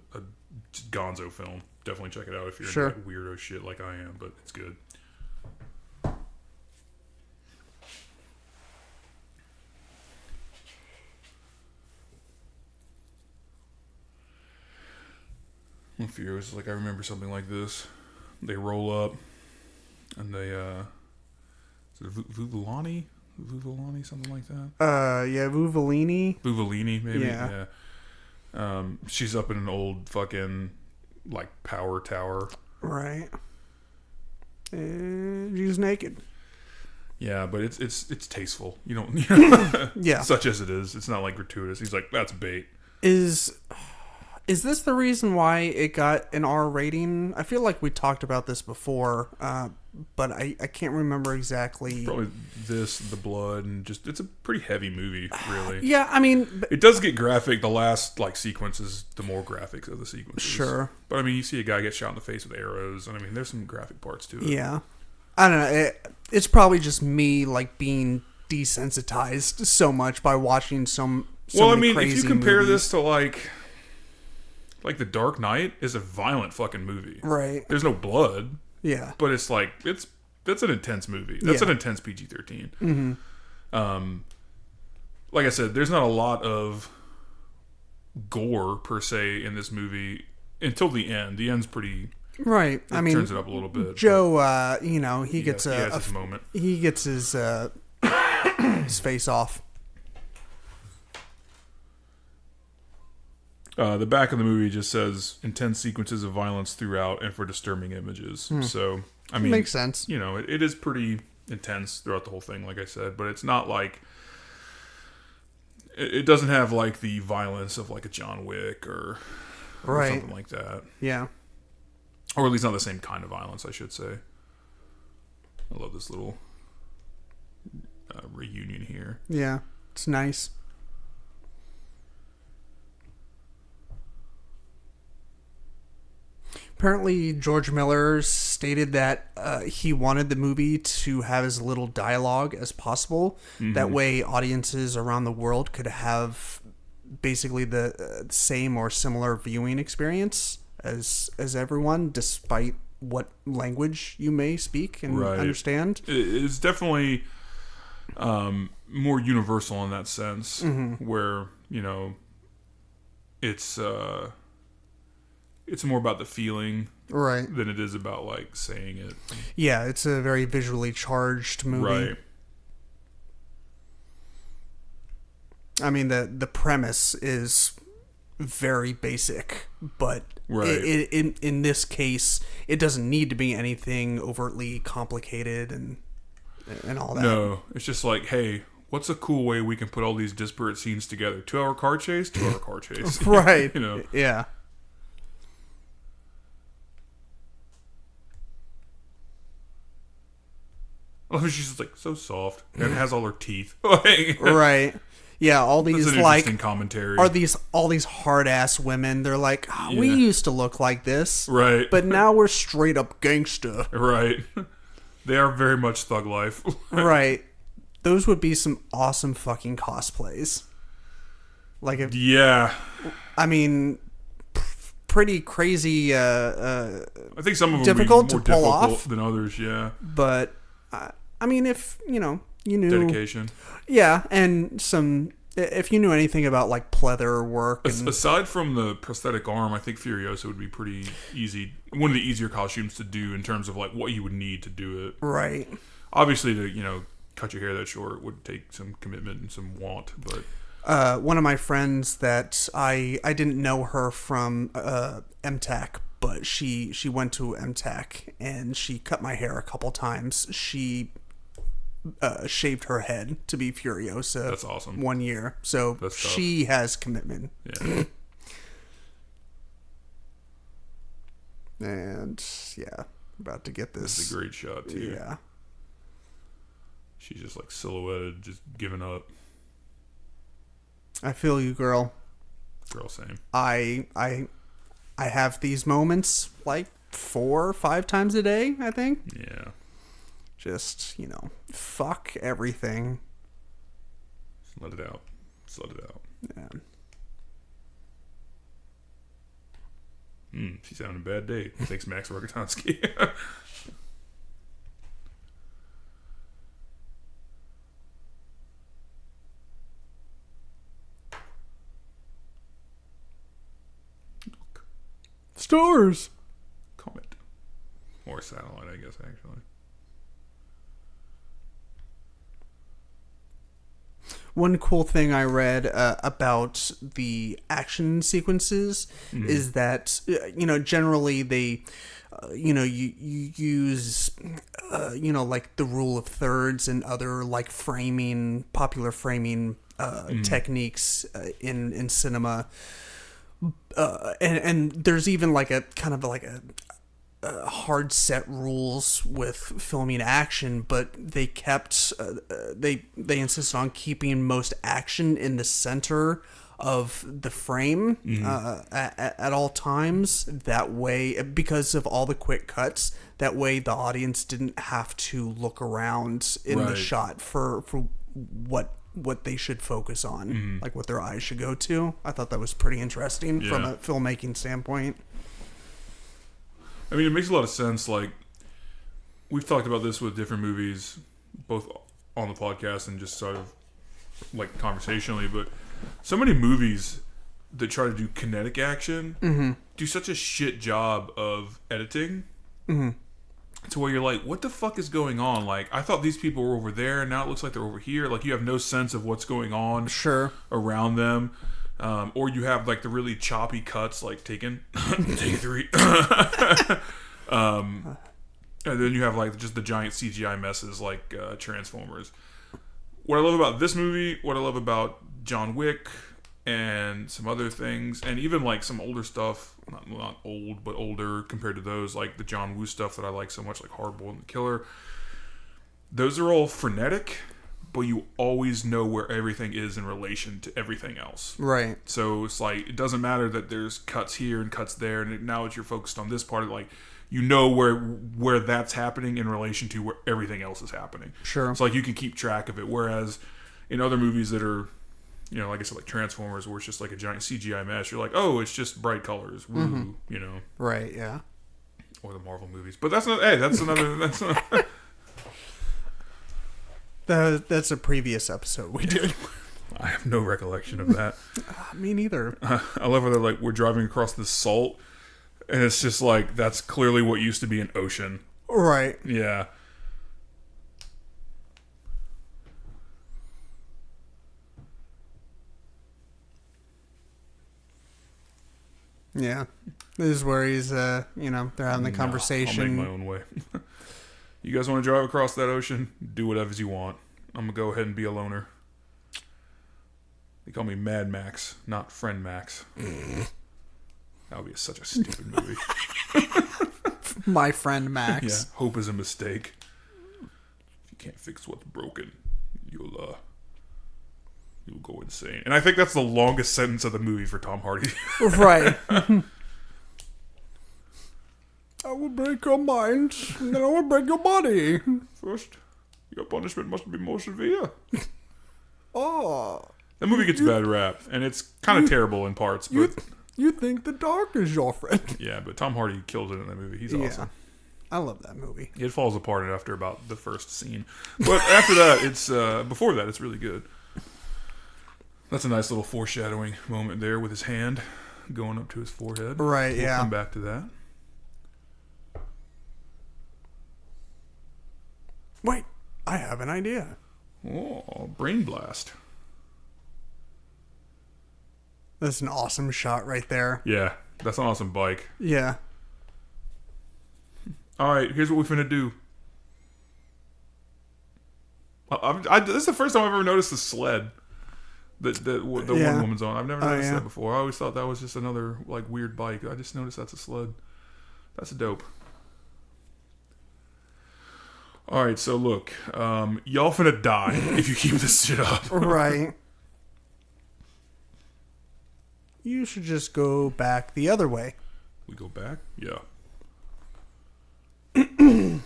gonzo film. Definitely check it out if you're Sure. into weirdo shit like I am, but it's good. I'm furious. Like, I remember something like this. They roll up, and they, is it Vuvulani? Vuvulani, something like that? Yeah, Vuvellini. Vuvellini, maybe? Yeah. She's up in an old fucking, like, power tower. Right. And she's naked. Yeah, but it's tasteful. You don't, Yeah. such as it is. It's not like gratuitous. He's like, that's bait. Is this the reason why it got an R rating? I feel like we talked about this before, but I can't remember exactly. Probably this, the blood, and just it's a pretty heavy movie, really. Yeah, I mean, It does get graphic. The last sequence is the more graphics of the sequences. Sure. But I mean, you see a guy get shot in the face with arrows, and I mean, there's some graphic parts to it. yeah, I don't know. It's probably just me being desensitized so much by watching so Well, I many mean, crazy if you compare movies. this to like The Dark Knight is a violent fucking movie. Right. There's no blood, Yeah. but it's that's an intense movie. That's Yeah. an intense PG-13. Mm-hmm. Like I said, there's not a lot of gore per se in this movie until the end. The end's pretty. Right. I mean, turns it up a little bit. Joe, he gets he has his moment. He gets his his face off. The back of the movie just says intense sequences of violence throughout and for disturbing images. So, I mean, Makes sense. You know, it is pretty intense throughout the whole thing, like I said, but it's not like it doesn't have the violence of a John Wick or something like that. Yeah. Or at least not the same kind of violence, I should say. I love this little reunion here. Yeah. It's nice. Apparently, George Miller stated that he wanted the movie to have as little dialogue as possible. That way, audiences around the world could have basically the same or similar viewing experience as everyone, despite what language you may speak and understand. It's definitely more universal in that sense, where it's more about the feeling than it is about saying it. Yeah, it's a very visually charged movie. Right. I mean, the premise is very basic, but in this case, it doesn't need to be anything overtly complicated and all that. No, it's just hey, what's a cool way we can put all these disparate scenes together? 2-hour car chase, 2-hour car chase. Right. Yeah. Oh, she's just so soft and it has all her teeth. Right. Yeah, all these That's an interesting commentary. Are all these hard ass women? They're we used to look like this, right? But now we're straight up gangsta, right? They are very much thug life, right? Those would be some awesome fucking cosplays. Yeah, I mean, pretty crazy. I think some of them difficult would be to more pull difficult off than others. Yeah, but I mean, if you knew dedication. Yeah, and if you knew anything about pleather work, aside from the prosthetic arm, I think Furiosa would be pretty easy. One of the easier costumes to do in terms of what you would need to do it. Right. Obviously, to cut your hair that short would take some commitment and some want. But one of my friends that I didn't know her from MTech, but she went to MTech and she cut my hair a couple times. She shaved her head to be Furiosa. That's awesome. 1 year, so she has commitment. Yeah. And yeah, about to get this. This is a great shot too. Yeah. She's just silhouetted, just giving up. I feel you, girl. Girl, same. I have these moments 4 or 5 times a day, I think. Yeah. Just, fuck everything. Just let it out. Just let it out. Yeah. She's having a bad day. Thanks, Max Rokitansky. Stars. Comet. Or satellite, I guess, actually. One cool thing I read about the action sequences is that, generally they, you use, like the rule of thirds and other like popular framing techniques in cinema. And there's even like a kind of like a hard set rules with filming action, but they kept they insisted on keeping most action in the center of the frame at all times. That way, because of all the quick cuts, that way the audience didn't have to look around in the shot for what they should focus on, like what their eyes should go to. I thought that was pretty interesting from a filmmaking standpoint. I mean, it makes a lot of sense. Like, we've talked about this with different movies, both on the podcast and just sort of, like, conversationally, but so many movies that try to do kinetic action do such a shit job of editing to where you're like, what the fuck is going on? Like, I thought these people were over there, and now it looks like they're over here. Like, you have no sense of what's going on around them. Or you have like the really choppy cuts, like Taken, Take 3. And then you have like just the giant CGI messes like Transformers. What I love about this movie, what I love about John Wick and some other things, and even like some older stuff, not old, but older compared to those, like the John Woo stuff that I like so much, like Hardball and The Killer. Those are all frenetic, but you always know where everything is in relation to everything else. Right. So it's like, it doesn't matter that there's cuts here and cuts there, and now you're focused on this part of, like, you know where that's happening in relation to where everything else is happening. Sure. It's like you can keep track of it. Whereas in other movies that are, like I said, like Transformers, where it's just like a giant CGI mesh, you're like, oh, it's just bright colors. Woo, Right, yeah. Or the Marvel movies. But that's another... That's a previous episode we did. I have no recollection of that. Me neither. I love how they're like, we're driving across the salt, and it's just like, that's clearly what used to be an ocean. Right. Yeah. Yeah. This is where he's, they're having the conversation. I'll make my own way. You guys want to drive across that ocean? Do whatever you want. I'm going to go ahead and be a loner. They call me Mad Max, not Friend Max. That would be such a stupid movie. My Friend Max. Yeah, hope is a mistake. If you can't fix what's broken, you'll go insane. And I think that's the longest sentence of the movie for Tom Hardy. Right. I will break your mind, and then I will break your body. First, your punishment must be more severe. Oh. That movie gets a bad rap, and it's kind of terrible in parts. But you think the dark is your friend. Yeah, but Tom Hardy kills it in that movie. He's awesome. I love that movie. It falls apart after about the first scene. But after that, it's before that, it's really good. That's a nice little foreshadowing moment there with his hand going up to his forehead. Right, We'll come back to that. Wait, I have an idea. Oh, brain blast. That's an awesome shot right there. Yeah, that's an awesome bike. Yeah. Alright, here's what we're finna do. This is the first time I've ever noticed the sled that the one woman's on. I've never noticed that before. I always thought that was just another like weird bike. I just noticed that's a sled. That's dope. Alright, so look, y'all finna die if you keep this shit up. Right. You should just go back the other way. We go back? Yeah. I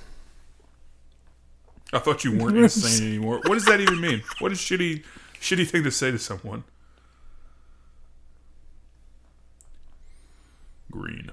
thought you weren't insane anymore. What does that even mean? What is shitty thing to say to someone? Green.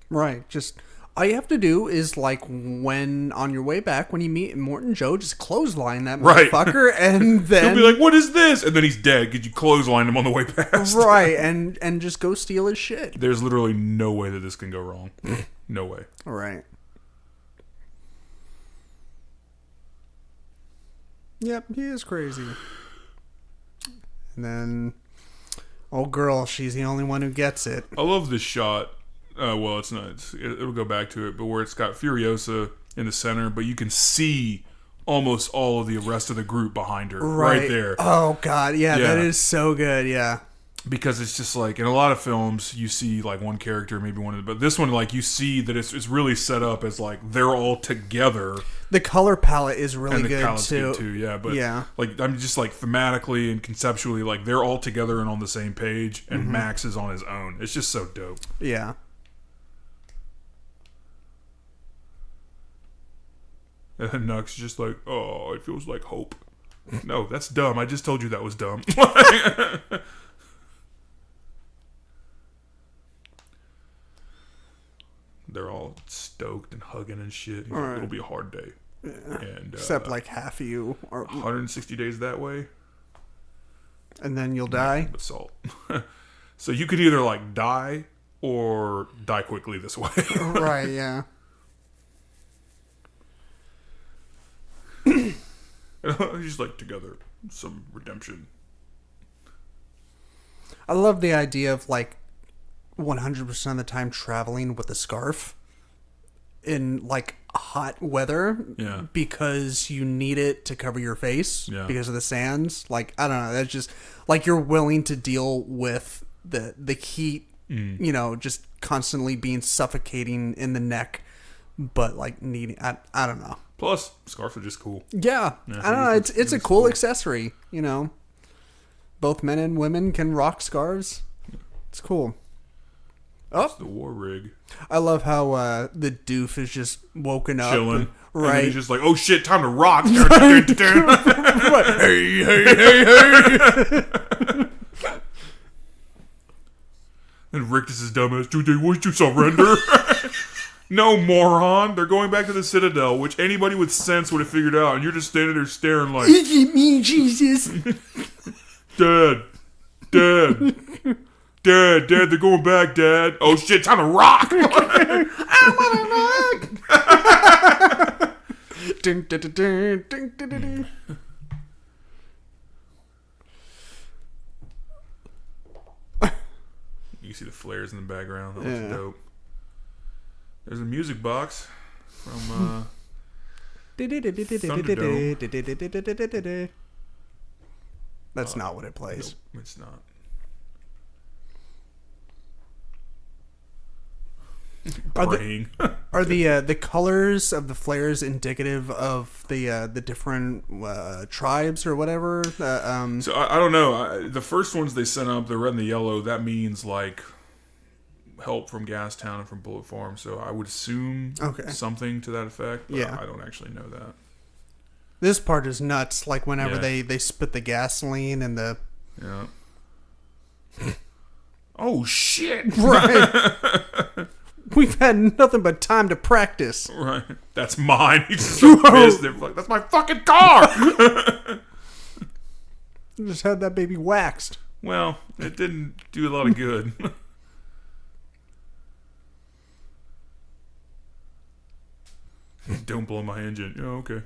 Right. Just all you have to do is like when on your way back when you meet Morton Joe, just clothesline that motherfucker, and then he'll be like, "What is this?" And then he's dead because you clothesline him on the way past. Right, and just go steal his shit. There's literally no way that this can go wrong. No way. Right. Yep, he is crazy. And then, old girl, she's the only one who gets it. I love this shot. Well, it's not. It'll go back to it, but where it's got Furiosa in the center, but you can see almost all of the rest of the group behind her right there. Oh, God. Yeah, that is so good. Yeah. Because it's just like, in a lot of films, you see like one character, maybe one of the, but this one, like, you see that it's really set up as like they're all together. The color palette is really and the good palette's too. Good too. Yeah, but like I'm just like thematically and conceptually, like they're all together and on the same page, and Max is on his own. It's just so dope. Yeah. And then Nux is just like, oh, it feels like hope. No, that's dumb. I just told you that was dumb. They're all stoked and hugging and shit. Like, it'll be a hard day. Yeah. And except like half of you are 160 days that way. And then you'll die. With salt. So you could either like die or die quickly this way. Right, yeah. Just like together. Some redemption. I love the idea of like 100% of the time traveling with a scarf in like hot weather, because you need it to cover your face because of the sands. Like, I don't know, that's just like you're willing to deal with the heat, you know, just constantly being suffocating in the neck, but like needing, I don't know. Plus, scarves are just cool. Yeah, I don't know. It's a cool accessory, you know. Both men and women can rock scarves. It's cool. That's the war rig. I love how the doof is just woken up. Chilling. Right. And he's just like, oh shit, time to rock. Hey. And Rictus is dumbass. Do they wish to surrender? No, moron. They're going back to the Citadel, which anybody with sense would have figured out. And you're just standing there staring like, is it me, Jesus? Dad. Dad, they're going back, Dad. Oh shit, time to rock! I wanna rock! Dun, dun, dun, dun, dun, dun, dun. You can see the flares in the background. That looks dope. There's a music box from Thunderdome. That's not what it plays. Nope, it's not. Are the colors of the flares indicative of the different tribes or whatever? So I don't know. The first ones they sent up, the red and the yellow, that means like help from Gastown and from Bullet Farm. So I would assume something to that effect. But I don't actually know that. This part is nuts. Like whenever they spit the gasoline and the oh shit! Right. We've had nothing but time to practice. Right. That's mine. He's so pissed. They're like, that's my fucking car! Just had that baby waxed. Well, it didn't do a lot of good. Don't blow my engine. Yeah, okay.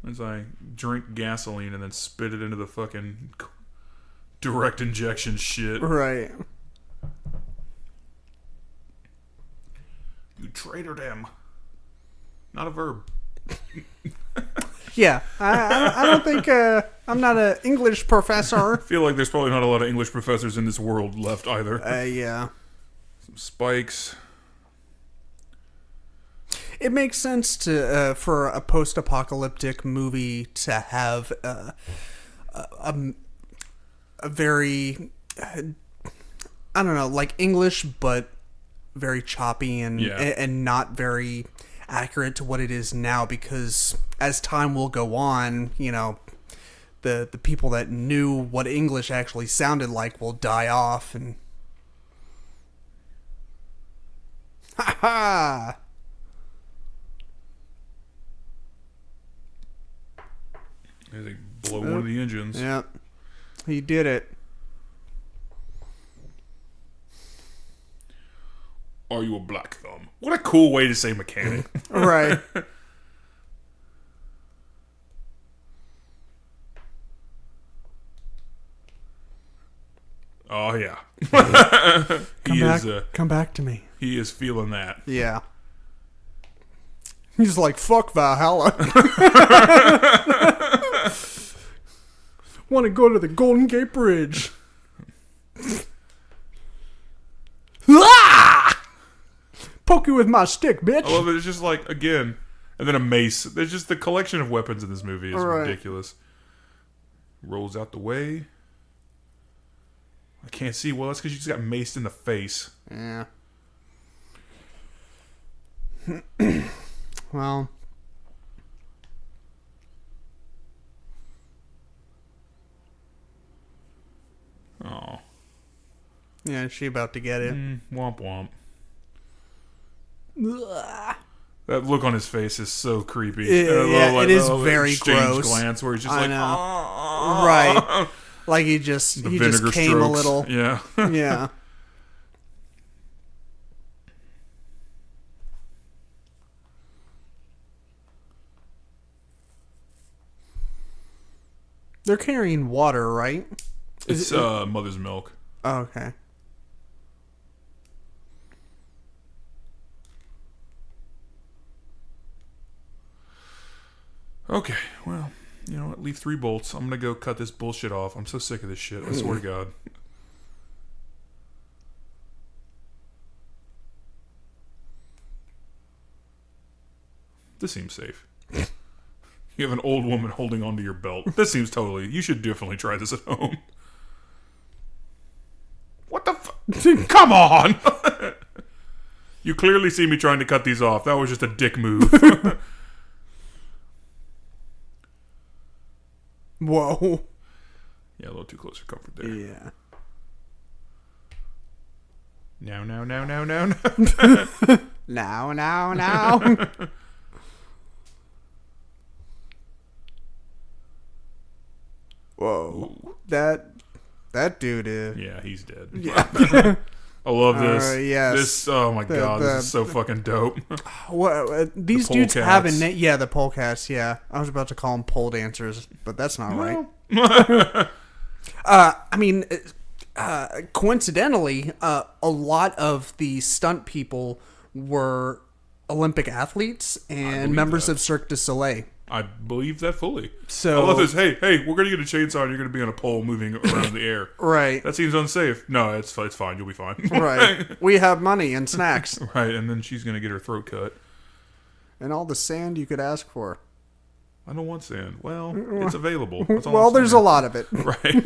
As I drink gasoline and then spit it into the fucking direct injection shit. Right. You traitor them. Not a verb. Yeah. I don't think... I'm not an English professor. I feel like there's probably not a lot of English professors in this world left either. Yeah. Some spikes. It makes sense to for a post-apocalyptic movie to have a very, I don't know, like English, but very choppy and not very accurate to what it is now, because as time will go on, you know, the people that knew what English actually sounded like will die off, and ha ha. They blow one of the engines. Yeah, he did it. Are you a black thumb? What a cool way to say mechanic. Right. Oh, yeah. Come back to me. He is feeling that. Yeah. He's like, fuck Valhalla. Want to go to the Golden Gate Bridge. Poke you with my stick, bitch. I love it. It's just like, again, and then a mace. There's just the collection of weapons in this movie is ridiculous. Rolls out the way. I can't see. Well, that's because you just got maced in the face. Yeah. Well. Oh. Yeah, she about to get it. Womp womp. That look on his face is so creepy. It is very gross. Glance where he's just right, like he just came strokes. A little. Yeah, yeah. They're carrying water, right? It's mother's milk. Oh, okay. Okay, well, you know what? Leave 3 bolts. I'm going to go cut this bullshit off. I'm so sick of this shit. I swear to God. This seems safe. You have an old woman holding onto your belt. This seems totally... You should definitely try this at home. What the fuck? Come on! You clearly see me trying to cut these off. That was just a dick move. Whoa. Yeah, a little too close for comfort there. Yeah. No. Now. Whoa. Ooh. That dude is... Yeah, he's dead. Yeah. I love this. Yes. This, oh my God, this is so fucking dope. What these dudes have a name? Yeah, the polecats. Yeah, I was about to call them pole dancers, but that's not right. I mean, coincidentally, a lot of the stunt people were Olympic athletes and members of Cirque du Soleil. I believe that fully. So I love this. Hey, we're gonna get a chainsaw and you're gonna be on a pole moving around in the air. Right. That seems unsafe. No, it's fine. You'll be fine. Right. We have money and snacks. Right, and then she's gonna get her throat cut. And all the sand you could ask for. I don't want sand. Well, it's available. Well, there's a lot of it. Right.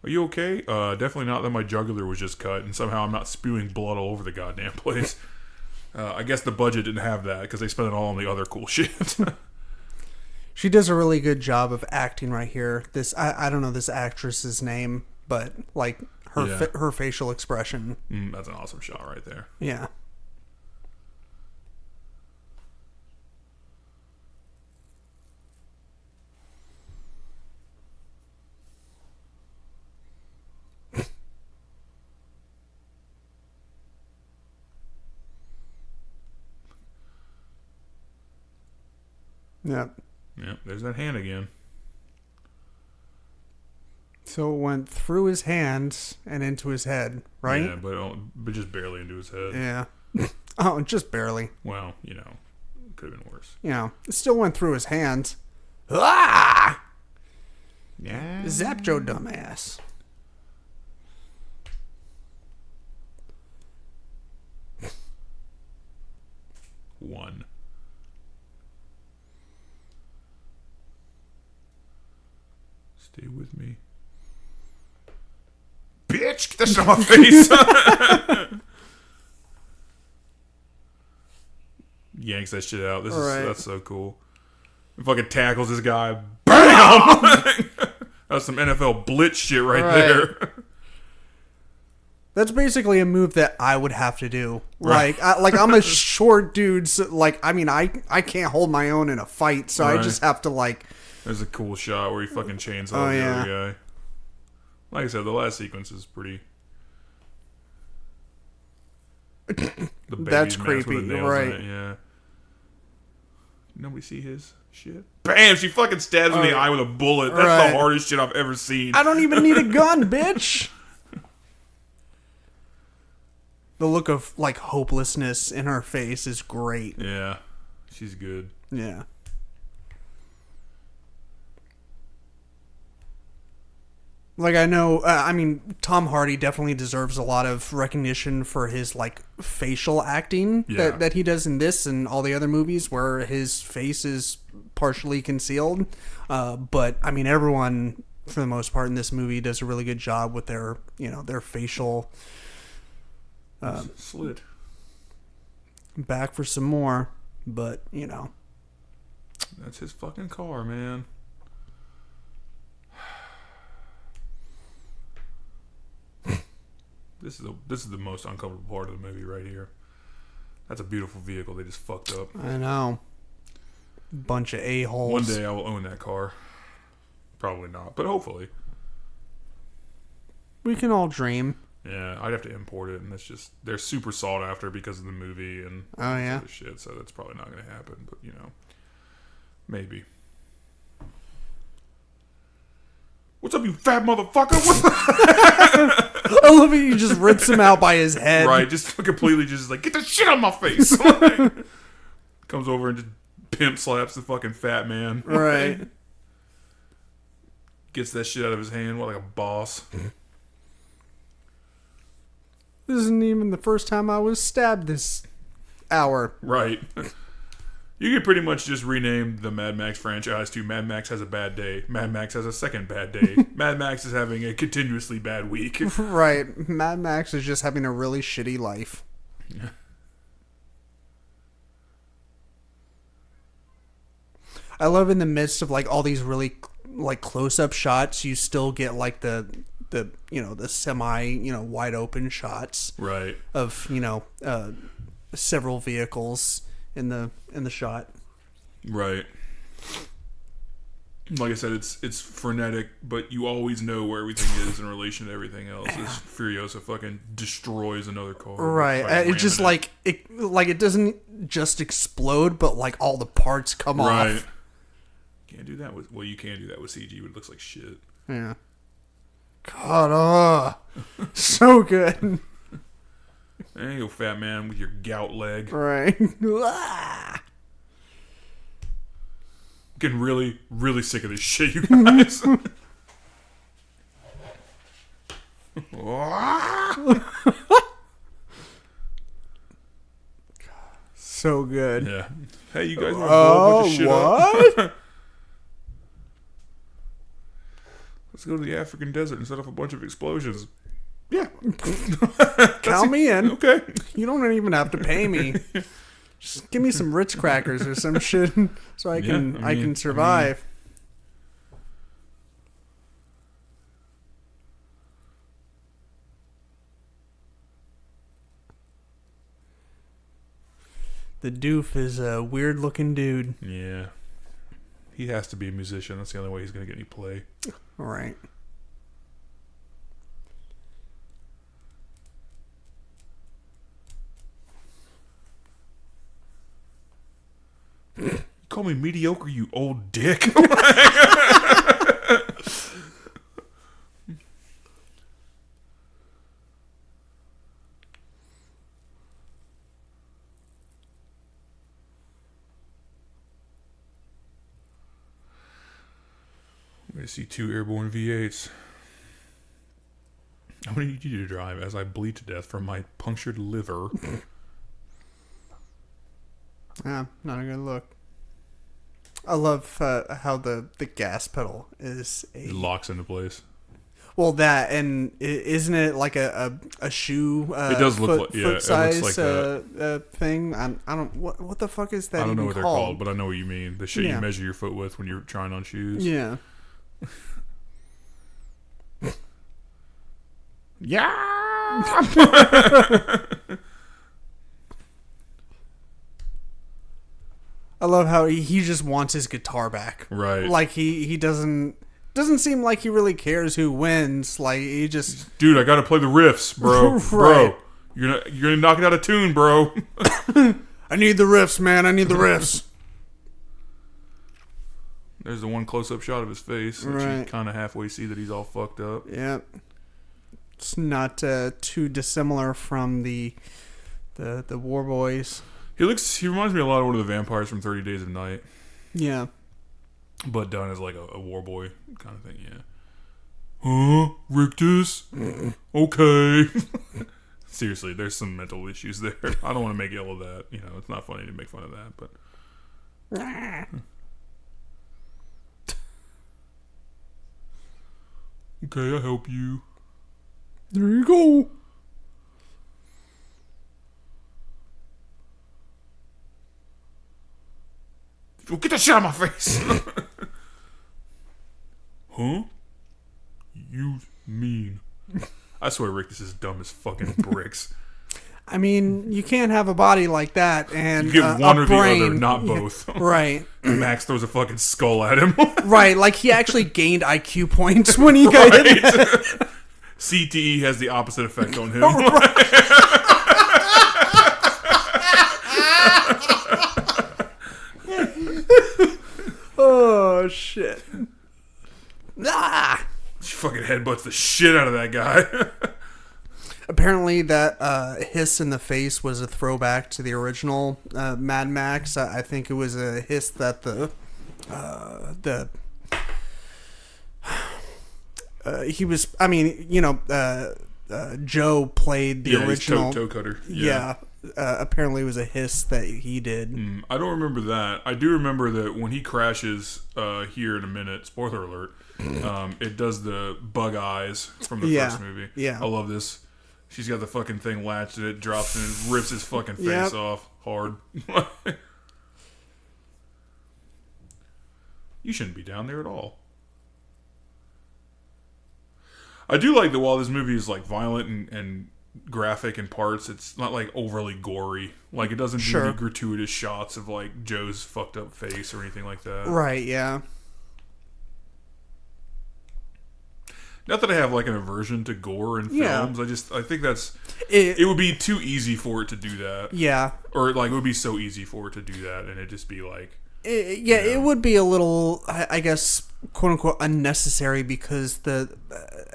Are you okay? Definitely not that my jugular was just cut and somehow I'm not spewing blood all over the goddamn place. I guess the budget didn't have that because they spent it all on the other cool shit. She does a really good job of acting right here. I don't know this actress's name, but like her facial expression. That's an awesome shot right there. Yeah. Yep. Yep, there's that hand again. So it went through his hands and into his head, right? Yeah, but just barely into his head. Yeah. Oh, just barely. Well, could have been worse. It still went through his hands. Ah! Yeah. Zapped your dumbass. One. Stay with me. Bitch! Get that shit off my face! Yanks that shit out. That's so cool. He fucking tackles this guy. BAM! That's some NFL blitz shit right there. That's basically a move that I would have to do. Right. I'm a short dude. So, I can't hold my own in a fight, so I just have to There's a cool shot where he fucking chainsaws the other guy. Like I said, the last sequence is pretty The baby's That's mask with creepy, the nails right. in it, yeah. Nobody see his shit? Bam! She fucking stabs him in the eye with a bullet. That's Right. the hardest shit I've ever seen. I don't even need a gun, bitch. The look of like hopelessness in her face is great. Yeah. She's good. Yeah. Like I know, I mean, Tom Hardy definitely deserves a lot of recognition for his like facial acting Yeah. that he does in this and all the other movies where his face is partially concealed. But I mean, everyone for the most part in this movie does a really good job with their, their facial. Slit. Back for some more, but That's his fucking car, man. This is the most uncomfortable part of the movie right here. That's a beautiful vehicle they just fucked up. I know. Bunch of a-holes. One day I will own that car. Probably not, but hopefully. We can all dream. Yeah, I'd have to import it, and they're super sought after because of the movie and Oh, yeah? other shit, so that's probably not going to happen, but maybe. What's up, you fat motherfucker? I love it. You just rips him out by his head. Right, just completely just like, get the shit on my face. Comes over and just pimp slaps the fucking fat man. Right. Gets that shit out of his hand like a boss. This isn't even the first time I was stabbed this hour. Right. You could pretty much just rename the Mad Max franchise to Mad Max Has a Bad Day. Mad Max Has a Second Bad Day. Mad Max is having a continuously bad week. Right. Mad Max is just having a really shitty life. I love in the midst of like all these really like close-up shots, you still get like the semi, wide open shots Right. of, several vehicles in the shot. Right. Like I said, it's frenetic, but you always know where everything is in relation to everything else. This Furiosa fucking destroys another car. Right. By It's just ramming it doesn't just explode, but like all the parts come Right. off. Can't do that with... Well, you can do that with CG, but it looks like shit. Yeah. God, so good. There you go, fat man, with your gout leg. Right. Getting really, really sick of this shit, you guys. So good. Yeah. Hey, you guys want to blow a bunch of shit what? up? Let's go to the African desert and set off a bunch of explosions. Yeah. Count me in. Okay. You don't even have to pay me. Just give me some Ritz crackers or some shit so I can survive. The doof is a weird looking dude. Yeah. He has to be a musician. That's the only way he's going to get any play. All right. You call me mediocre, you old dick. I'm going to see 2 airborne V8s. I'm going to need you to drive as I bleed to death from my punctured liver. Yeah, not a good look. I love how the gas pedal is It locks into place. well, that and isn't it like a shoe? It does look like- yeah, foot it looks size like thing. I don't what the fuck is that? I don't know even what they're called, but I know what you mean. The shit Yeah. you measure your foot with when you're trying on shoes. Yeah. Yeah. I love how he just wants his guitar back. Right. Like he doesn't seem like he really cares who wins. Like he just Dude, I gotta play the riffs, bro. Right. Bro, You're gonna knock it out of tune, bro. I need the riffs, man. I need the riffs. There's the one close-up shot of his face, which you kind of halfway see that he's all fucked up. Yeah. It's not too dissimilar from the War Boys. He reminds me a lot of one of the vampires from 30 Days of Night. Yeah. But done as like a war boy kind of thing, yeah. Huh? Rictus? Okay. Seriously, there's some mental issues there. I don't want to make ill of that. You know, it's not funny to make fun of that, but... Okay, I'll help you. There you go. Well, get that shit out of my face. Huh? You mean? I swear Rick, this is dumb as fucking bricks. I mean, you can't have a body like that and you get one or brain. The other, not both. Right. Max throws a fucking skull at him. Right, like he actually gained IQ points when he got hit. CTE has the opposite effect on him. Oh, shit. Ah! She fucking headbutts the shit out of that guy. Apparently that hiss in the face was a throwback to the original Mad Max. I think it was a hiss that he was, I mean, you know, Joe played the original toe cutter. Yeah. Apparently it was a hiss that he did. I don't remember that. I do remember that when he crashes here in a minute, spoiler alert, it does the bug eyes from the first movie. Yeah. I love this. She's got the fucking thing latched and it drops and it rips his fucking face off hard. You shouldn't be down there at all. I do like that while this movie is like violent and graphic in parts, it's not like overly gory. Like it doesn't do any gratuitous shots of like Joe's fucked up face or anything like that. Right, yeah. Not that I have like an aversion to gore in films. I think that's it would be too easy for it to do that. Yeah. Or like it would be so easy for it to do that and it'd just be like it would be a little, I guess, quote unquote, unnecessary because the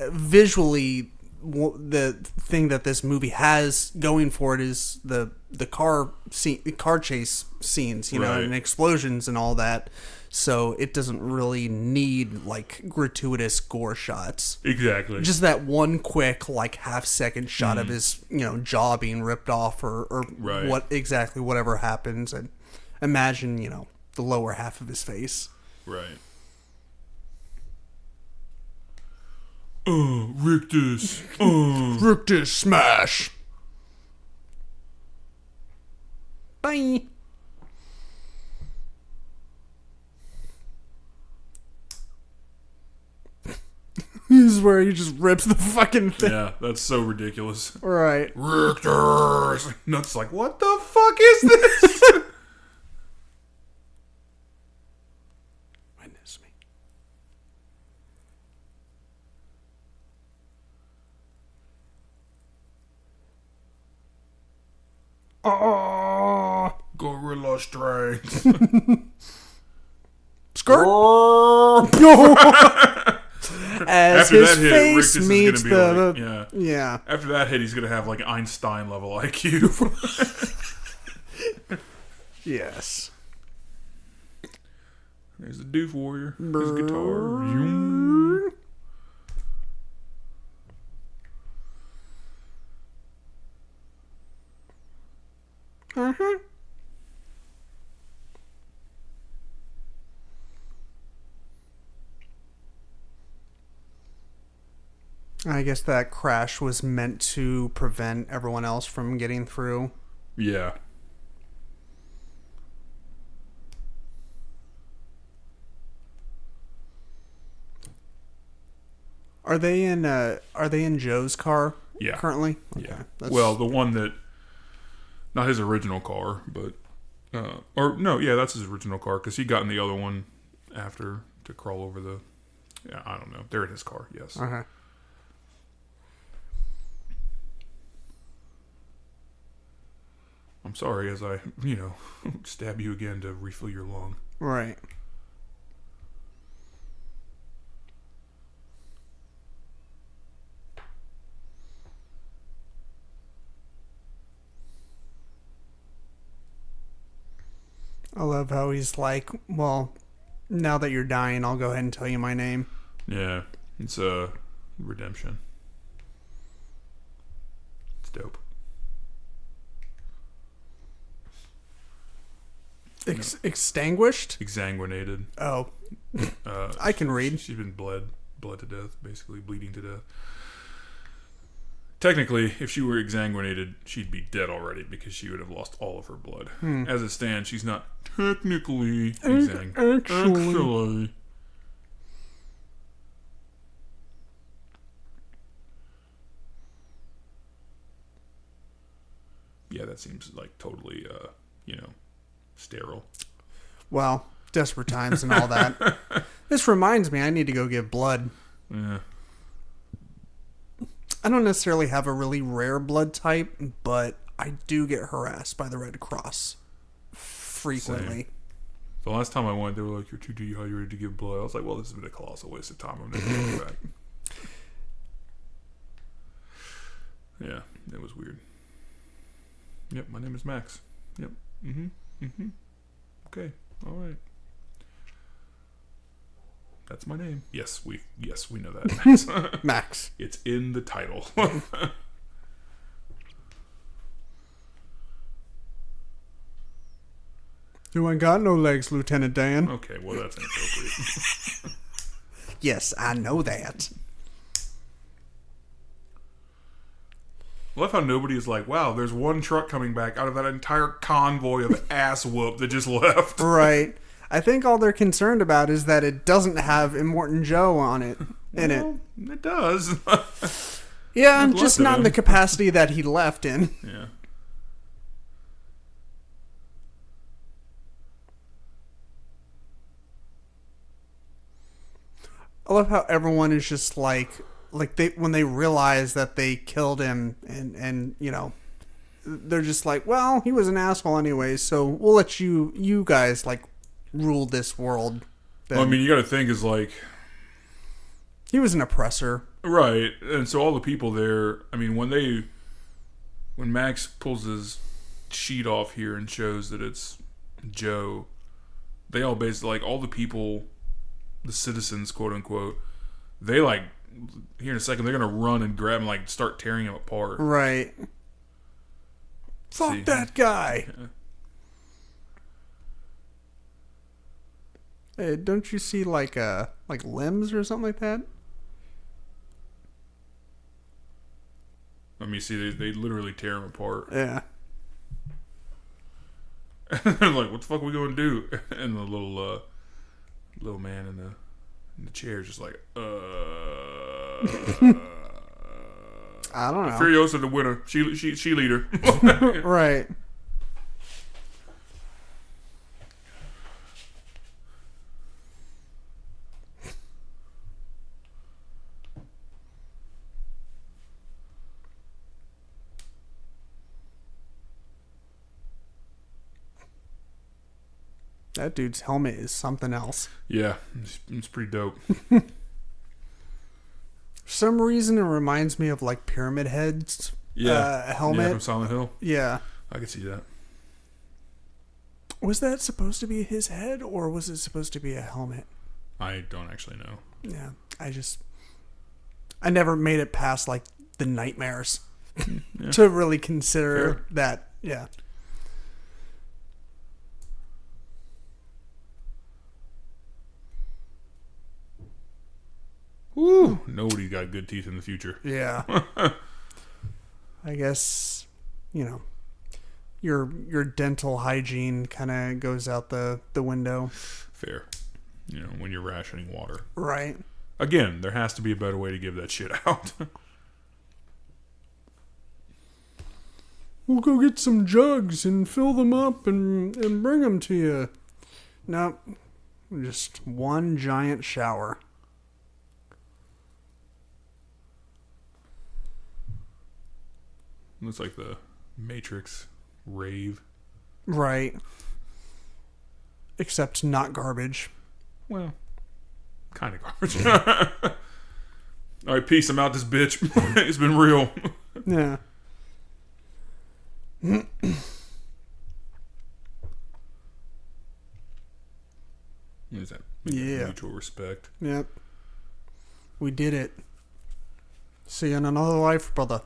visually the thing that this movie has going for it is the car chase scenes, you know, and explosions and all that. So it doesn't really need like gratuitous gore shots. Exactly. Just that one quick like half-second shot of his, you know, jaw being ripped off or whatever happens, and imagine, you know, the lower half of his face. Right. Rictus. Rictus smash. Bye. This is where he just rips the fucking thing. Yeah, that's so ridiculous. Right. Rictus. No, it's like, what the fuck is this? Witness me. Oh. Gorilla strength. Skirt. As after his that hit, face Rictus meets is gonna be the yeah. After that hit, he's gonna have like Einstein level IQ. Yes. There's the Doof Warrior. His guitar. I guess that crash was meant to prevent everyone else from getting through. Yeah. Are they in Joe's car? Yeah. Currently? Okay. Yeah. Well, the one that, not his original car, but that's his original car because he got in the other one after to crawl over the. Yeah, I don't know. They're in his car. Yes. Okay. I'm sorry as I, stab you again to refill your lung. Right. I love how he's like, well, now that you're dying, I'll go ahead and tell you my name. Yeah, it's redemption. It's dope. Extinguished? Exsanguinated. Oh. I can read. She's been bled to death, basically bleeding to death. Technically, if she were exsanguinated, she'd be dead already because she would have lost all of her blood. As it stands, she's not technically actually. Yeah, that seems like totally, sterile. Well, desperate times and all that. This reminds me, I need to go give blood. Yeah. I don't necessarily have a really rare blood type, but I do get harassed by the Red Cross frequently. Same. The last time I went, they were like, "You're too dehydrated to give blood." I was like, "Well, this has been a colossal waste of time. I'm never going back." Yeah, it was weird. Yep, my name is Max. Yep. Okay. All right. That's my name. Yes, we know that. Max. Max. It's in the title. You ain't got no legs, Lieutenant Dan. Okay, well that's inappropriate. Yes, I know that. I love how nobody is like, wow, there's one truck coming back out of that entire convoy of ass whoop that just left. Right. I think all they're concerned about is that it doesn't have Immortan Joe on it. It does. Yeah, just not in the capacity that he left in. Yeah. I love how everyone is just like when they realize that they killed him and they're just like, well, he was an asshole anyway, so we'll let you guys rule this world. Well, I mean, you got to think is like he was an oppressor, right? And so all the people there, I mean, when Max pulls his sheet off here and shows that it's Joe, they all basically all the people, the citizens, quote unquote, they here in a second they're gonna run and grab him, start tearing him apart. Right. Fuck that guy. Yeah. Hey, don't you see limbs or something like that? I mean, see, they literally tear him apart. Yeah. They're like, what the fuck are we going to do? And the little man in the chair is just like, I don't know. Furiosa the winner. She leader. Right. That dude's helmet is something else. Yeah, it's pretty dope. For some reason, it reminds me of Pyramid Head's helmet. Yeah, from Silent Hill. Yeah. I could see that. Was that supposed to be his head, or was it supposed to be a helmet? I don't actually know. Yeah, I never made it past the nightmares to really consider that. Yeah. Woo! Nobody's got good teeth in the future. Yeah. I guess, your dental hygiene kind of goes out the window. Fair. When you're rationing water. Right. Again, there has to be a better way to give that shit out. We'll go get some jugs and fill them up and bring them to you. Nope. Just one giant shower. Looks like the Matrix rave. Right. Except not garbage. Well, kind of garbage. All right, peace. I'm out this bitch. It's been real. Yeah. What is that? Yeah. Mutual respect. Yep. We did it. See you in another life, brother.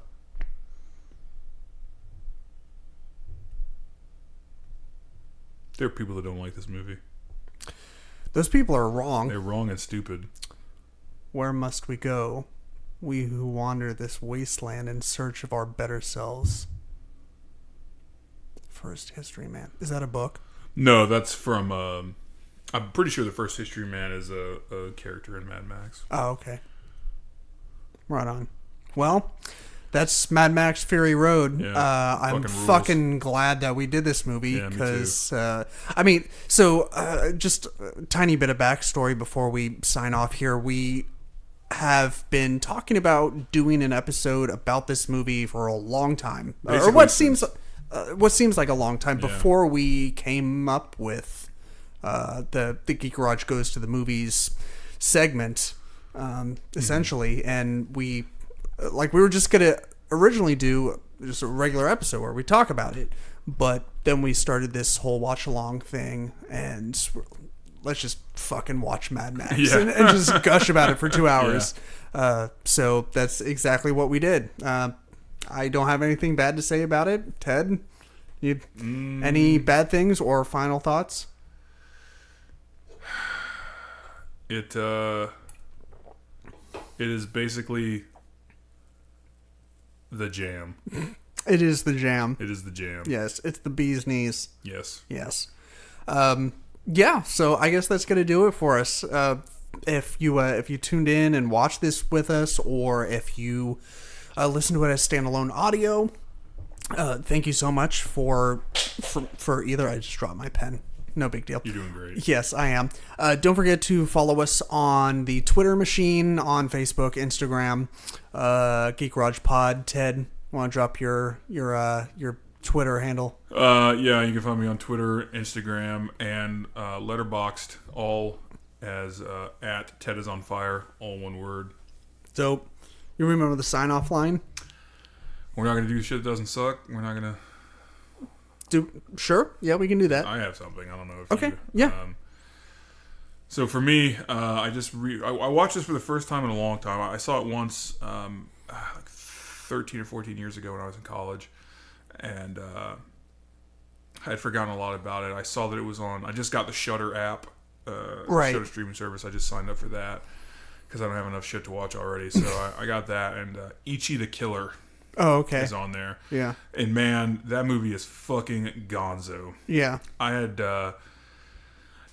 There are people that don't like this movie. Those people are wrong. They're wrong and stupid. Where must we go? We who wander this wasteland in search of our better selves. First History Man. Is that a book? No, that's from... I'm pretty sure the first History Man is a character in Mad Max. Oh, okay. Right on. Well, that's Mad Max Fury Road. Yeah, I'm fucking rules. fucking glad that we did this movie Yeah, me because, just a tiny bit of backstory before we sign off here. We have been talking about doing an episode about this movie for a long time, or what seems like a long time before we came up with the Geek Garage Goes to the Movies segment. Essentially, and we were just gonna originally do just a regular episode where we talk about it, but then we started this whole watch along thing, and let's just fucking watch Mad Max and just gush about it for 2 hours. So that's exactly what we did. I don't have anything bad to say about it. Ted, you any bad things or final thoughts? It is basically the jam. It is the jam. It is the jam. Yes, it's the bee's knees. Yes. Yes. Yeah, so I guess that's going to do it for us. If you tuned in and watched this with us, or if you listened to it as standalone audio, thank you so much for either. I just dropped my pen. No big deal. You're doing great. Yes, I am. Don't forget to follow us on the Twitter machine, on Facebook, Instagram, Geek Garage Pod. Ted, want to drop your Twitter handle? Yeah, you can find me on Twitter, Instagram, and Letterboxd, all as at Ted is on fire, all one word. Dope. You remember the sign-off line? We're not gonna do shit that doesn't suck. We're not gonna. Sure. Yeah, we can do that. I have something. I don't know if okay. you... Yeah. So for me, I watched this for the first time in a long time. I saw it once, like 13 or 14 years ago when I was in college, and I had forgotten a lot about it. I saw that it was on. I just got the Shudder app, Shudder streaming service. I just signed up for that because I don't have enough shit to watch already. So I got that, and Ichi the Killer. Oh, okay. Is on there. Yeah. And man, that movie is fucking gonzo. Yeah. I had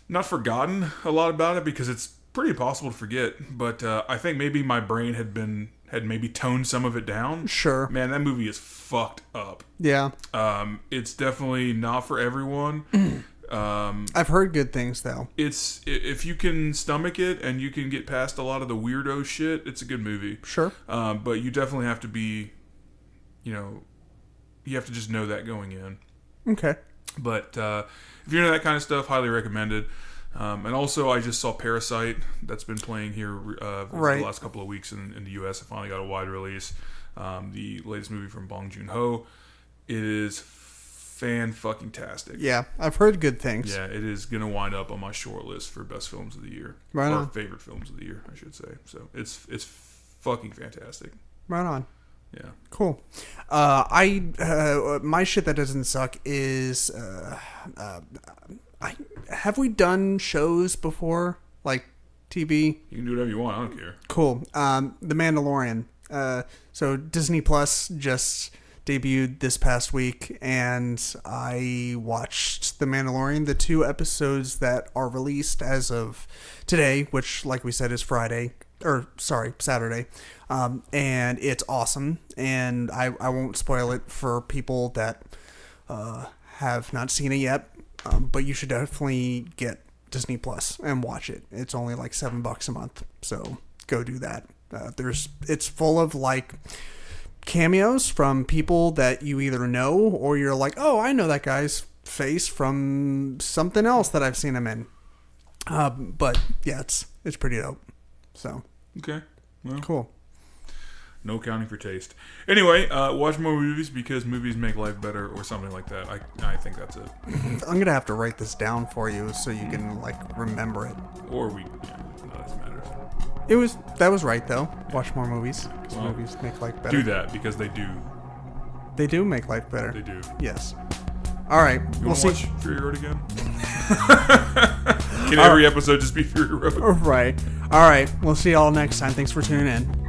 not forgotten a lot about it because it's pretty impossible to forget, but I think maybe my brain had maybe toned some of it down. Sure. Man, that movie is fucked up. Yeah. It's definitely not for everyone. I've heard good things though. It's if you can stomach it and you can get past a lot of the weirdo shit, it's a good movie. Sure. But you definitely have to be, you have to just know that going in. Okay. But if you're into that kind of stuff, highly recommended. And also, I just saw Parasite that's been playing here for the last couple of weeks in the U.S. It finally got a wide release. The latest movie from Bong Joon-ho. It is fan-fucking-tastic. Yeah, I've heard good things. Yeah, it is going to wind up on my short list for best films of the year. Right on. Or favorite films of the year, I should say. So it's fucking fantastic. Right on. Yeah. Cool. My shit that doesn't suck is have we done shows before, like TV? You can do whatever you want. I don't care. Cool. The Mandalorian. So Disney Plus just debuted this past week, and I watched The Mandalorian, the 2 episodes that are released as of today, which, like we said, is Saturday. And it's awesome, and I won't spoil it for people that have not seen it yet, but you should definitely get Disney Plus and watch it. It's only like $7 a month, so go do that. It's full of like cameos from people that you either know or you're like, oh, I know that guy's face from something else that I've seen him in. But yeah, it's pretty dope. So Okay. Well, cool. no accounting for taste. Anyway, watch more movies because movies make life better or something like that. I think that's it. I'm gonna have to write this down for you so you can like remember it. Or that doesn't matter. That was right though. Watch more movies because Well, movies make life better. Do that because they do. They do make life better. They do. Yes. All right. You We'll want to see. watch Fury Road again? Can every episode just be Fury Road? Right. All right. We'll see y'all next time. Thanks for tuning in.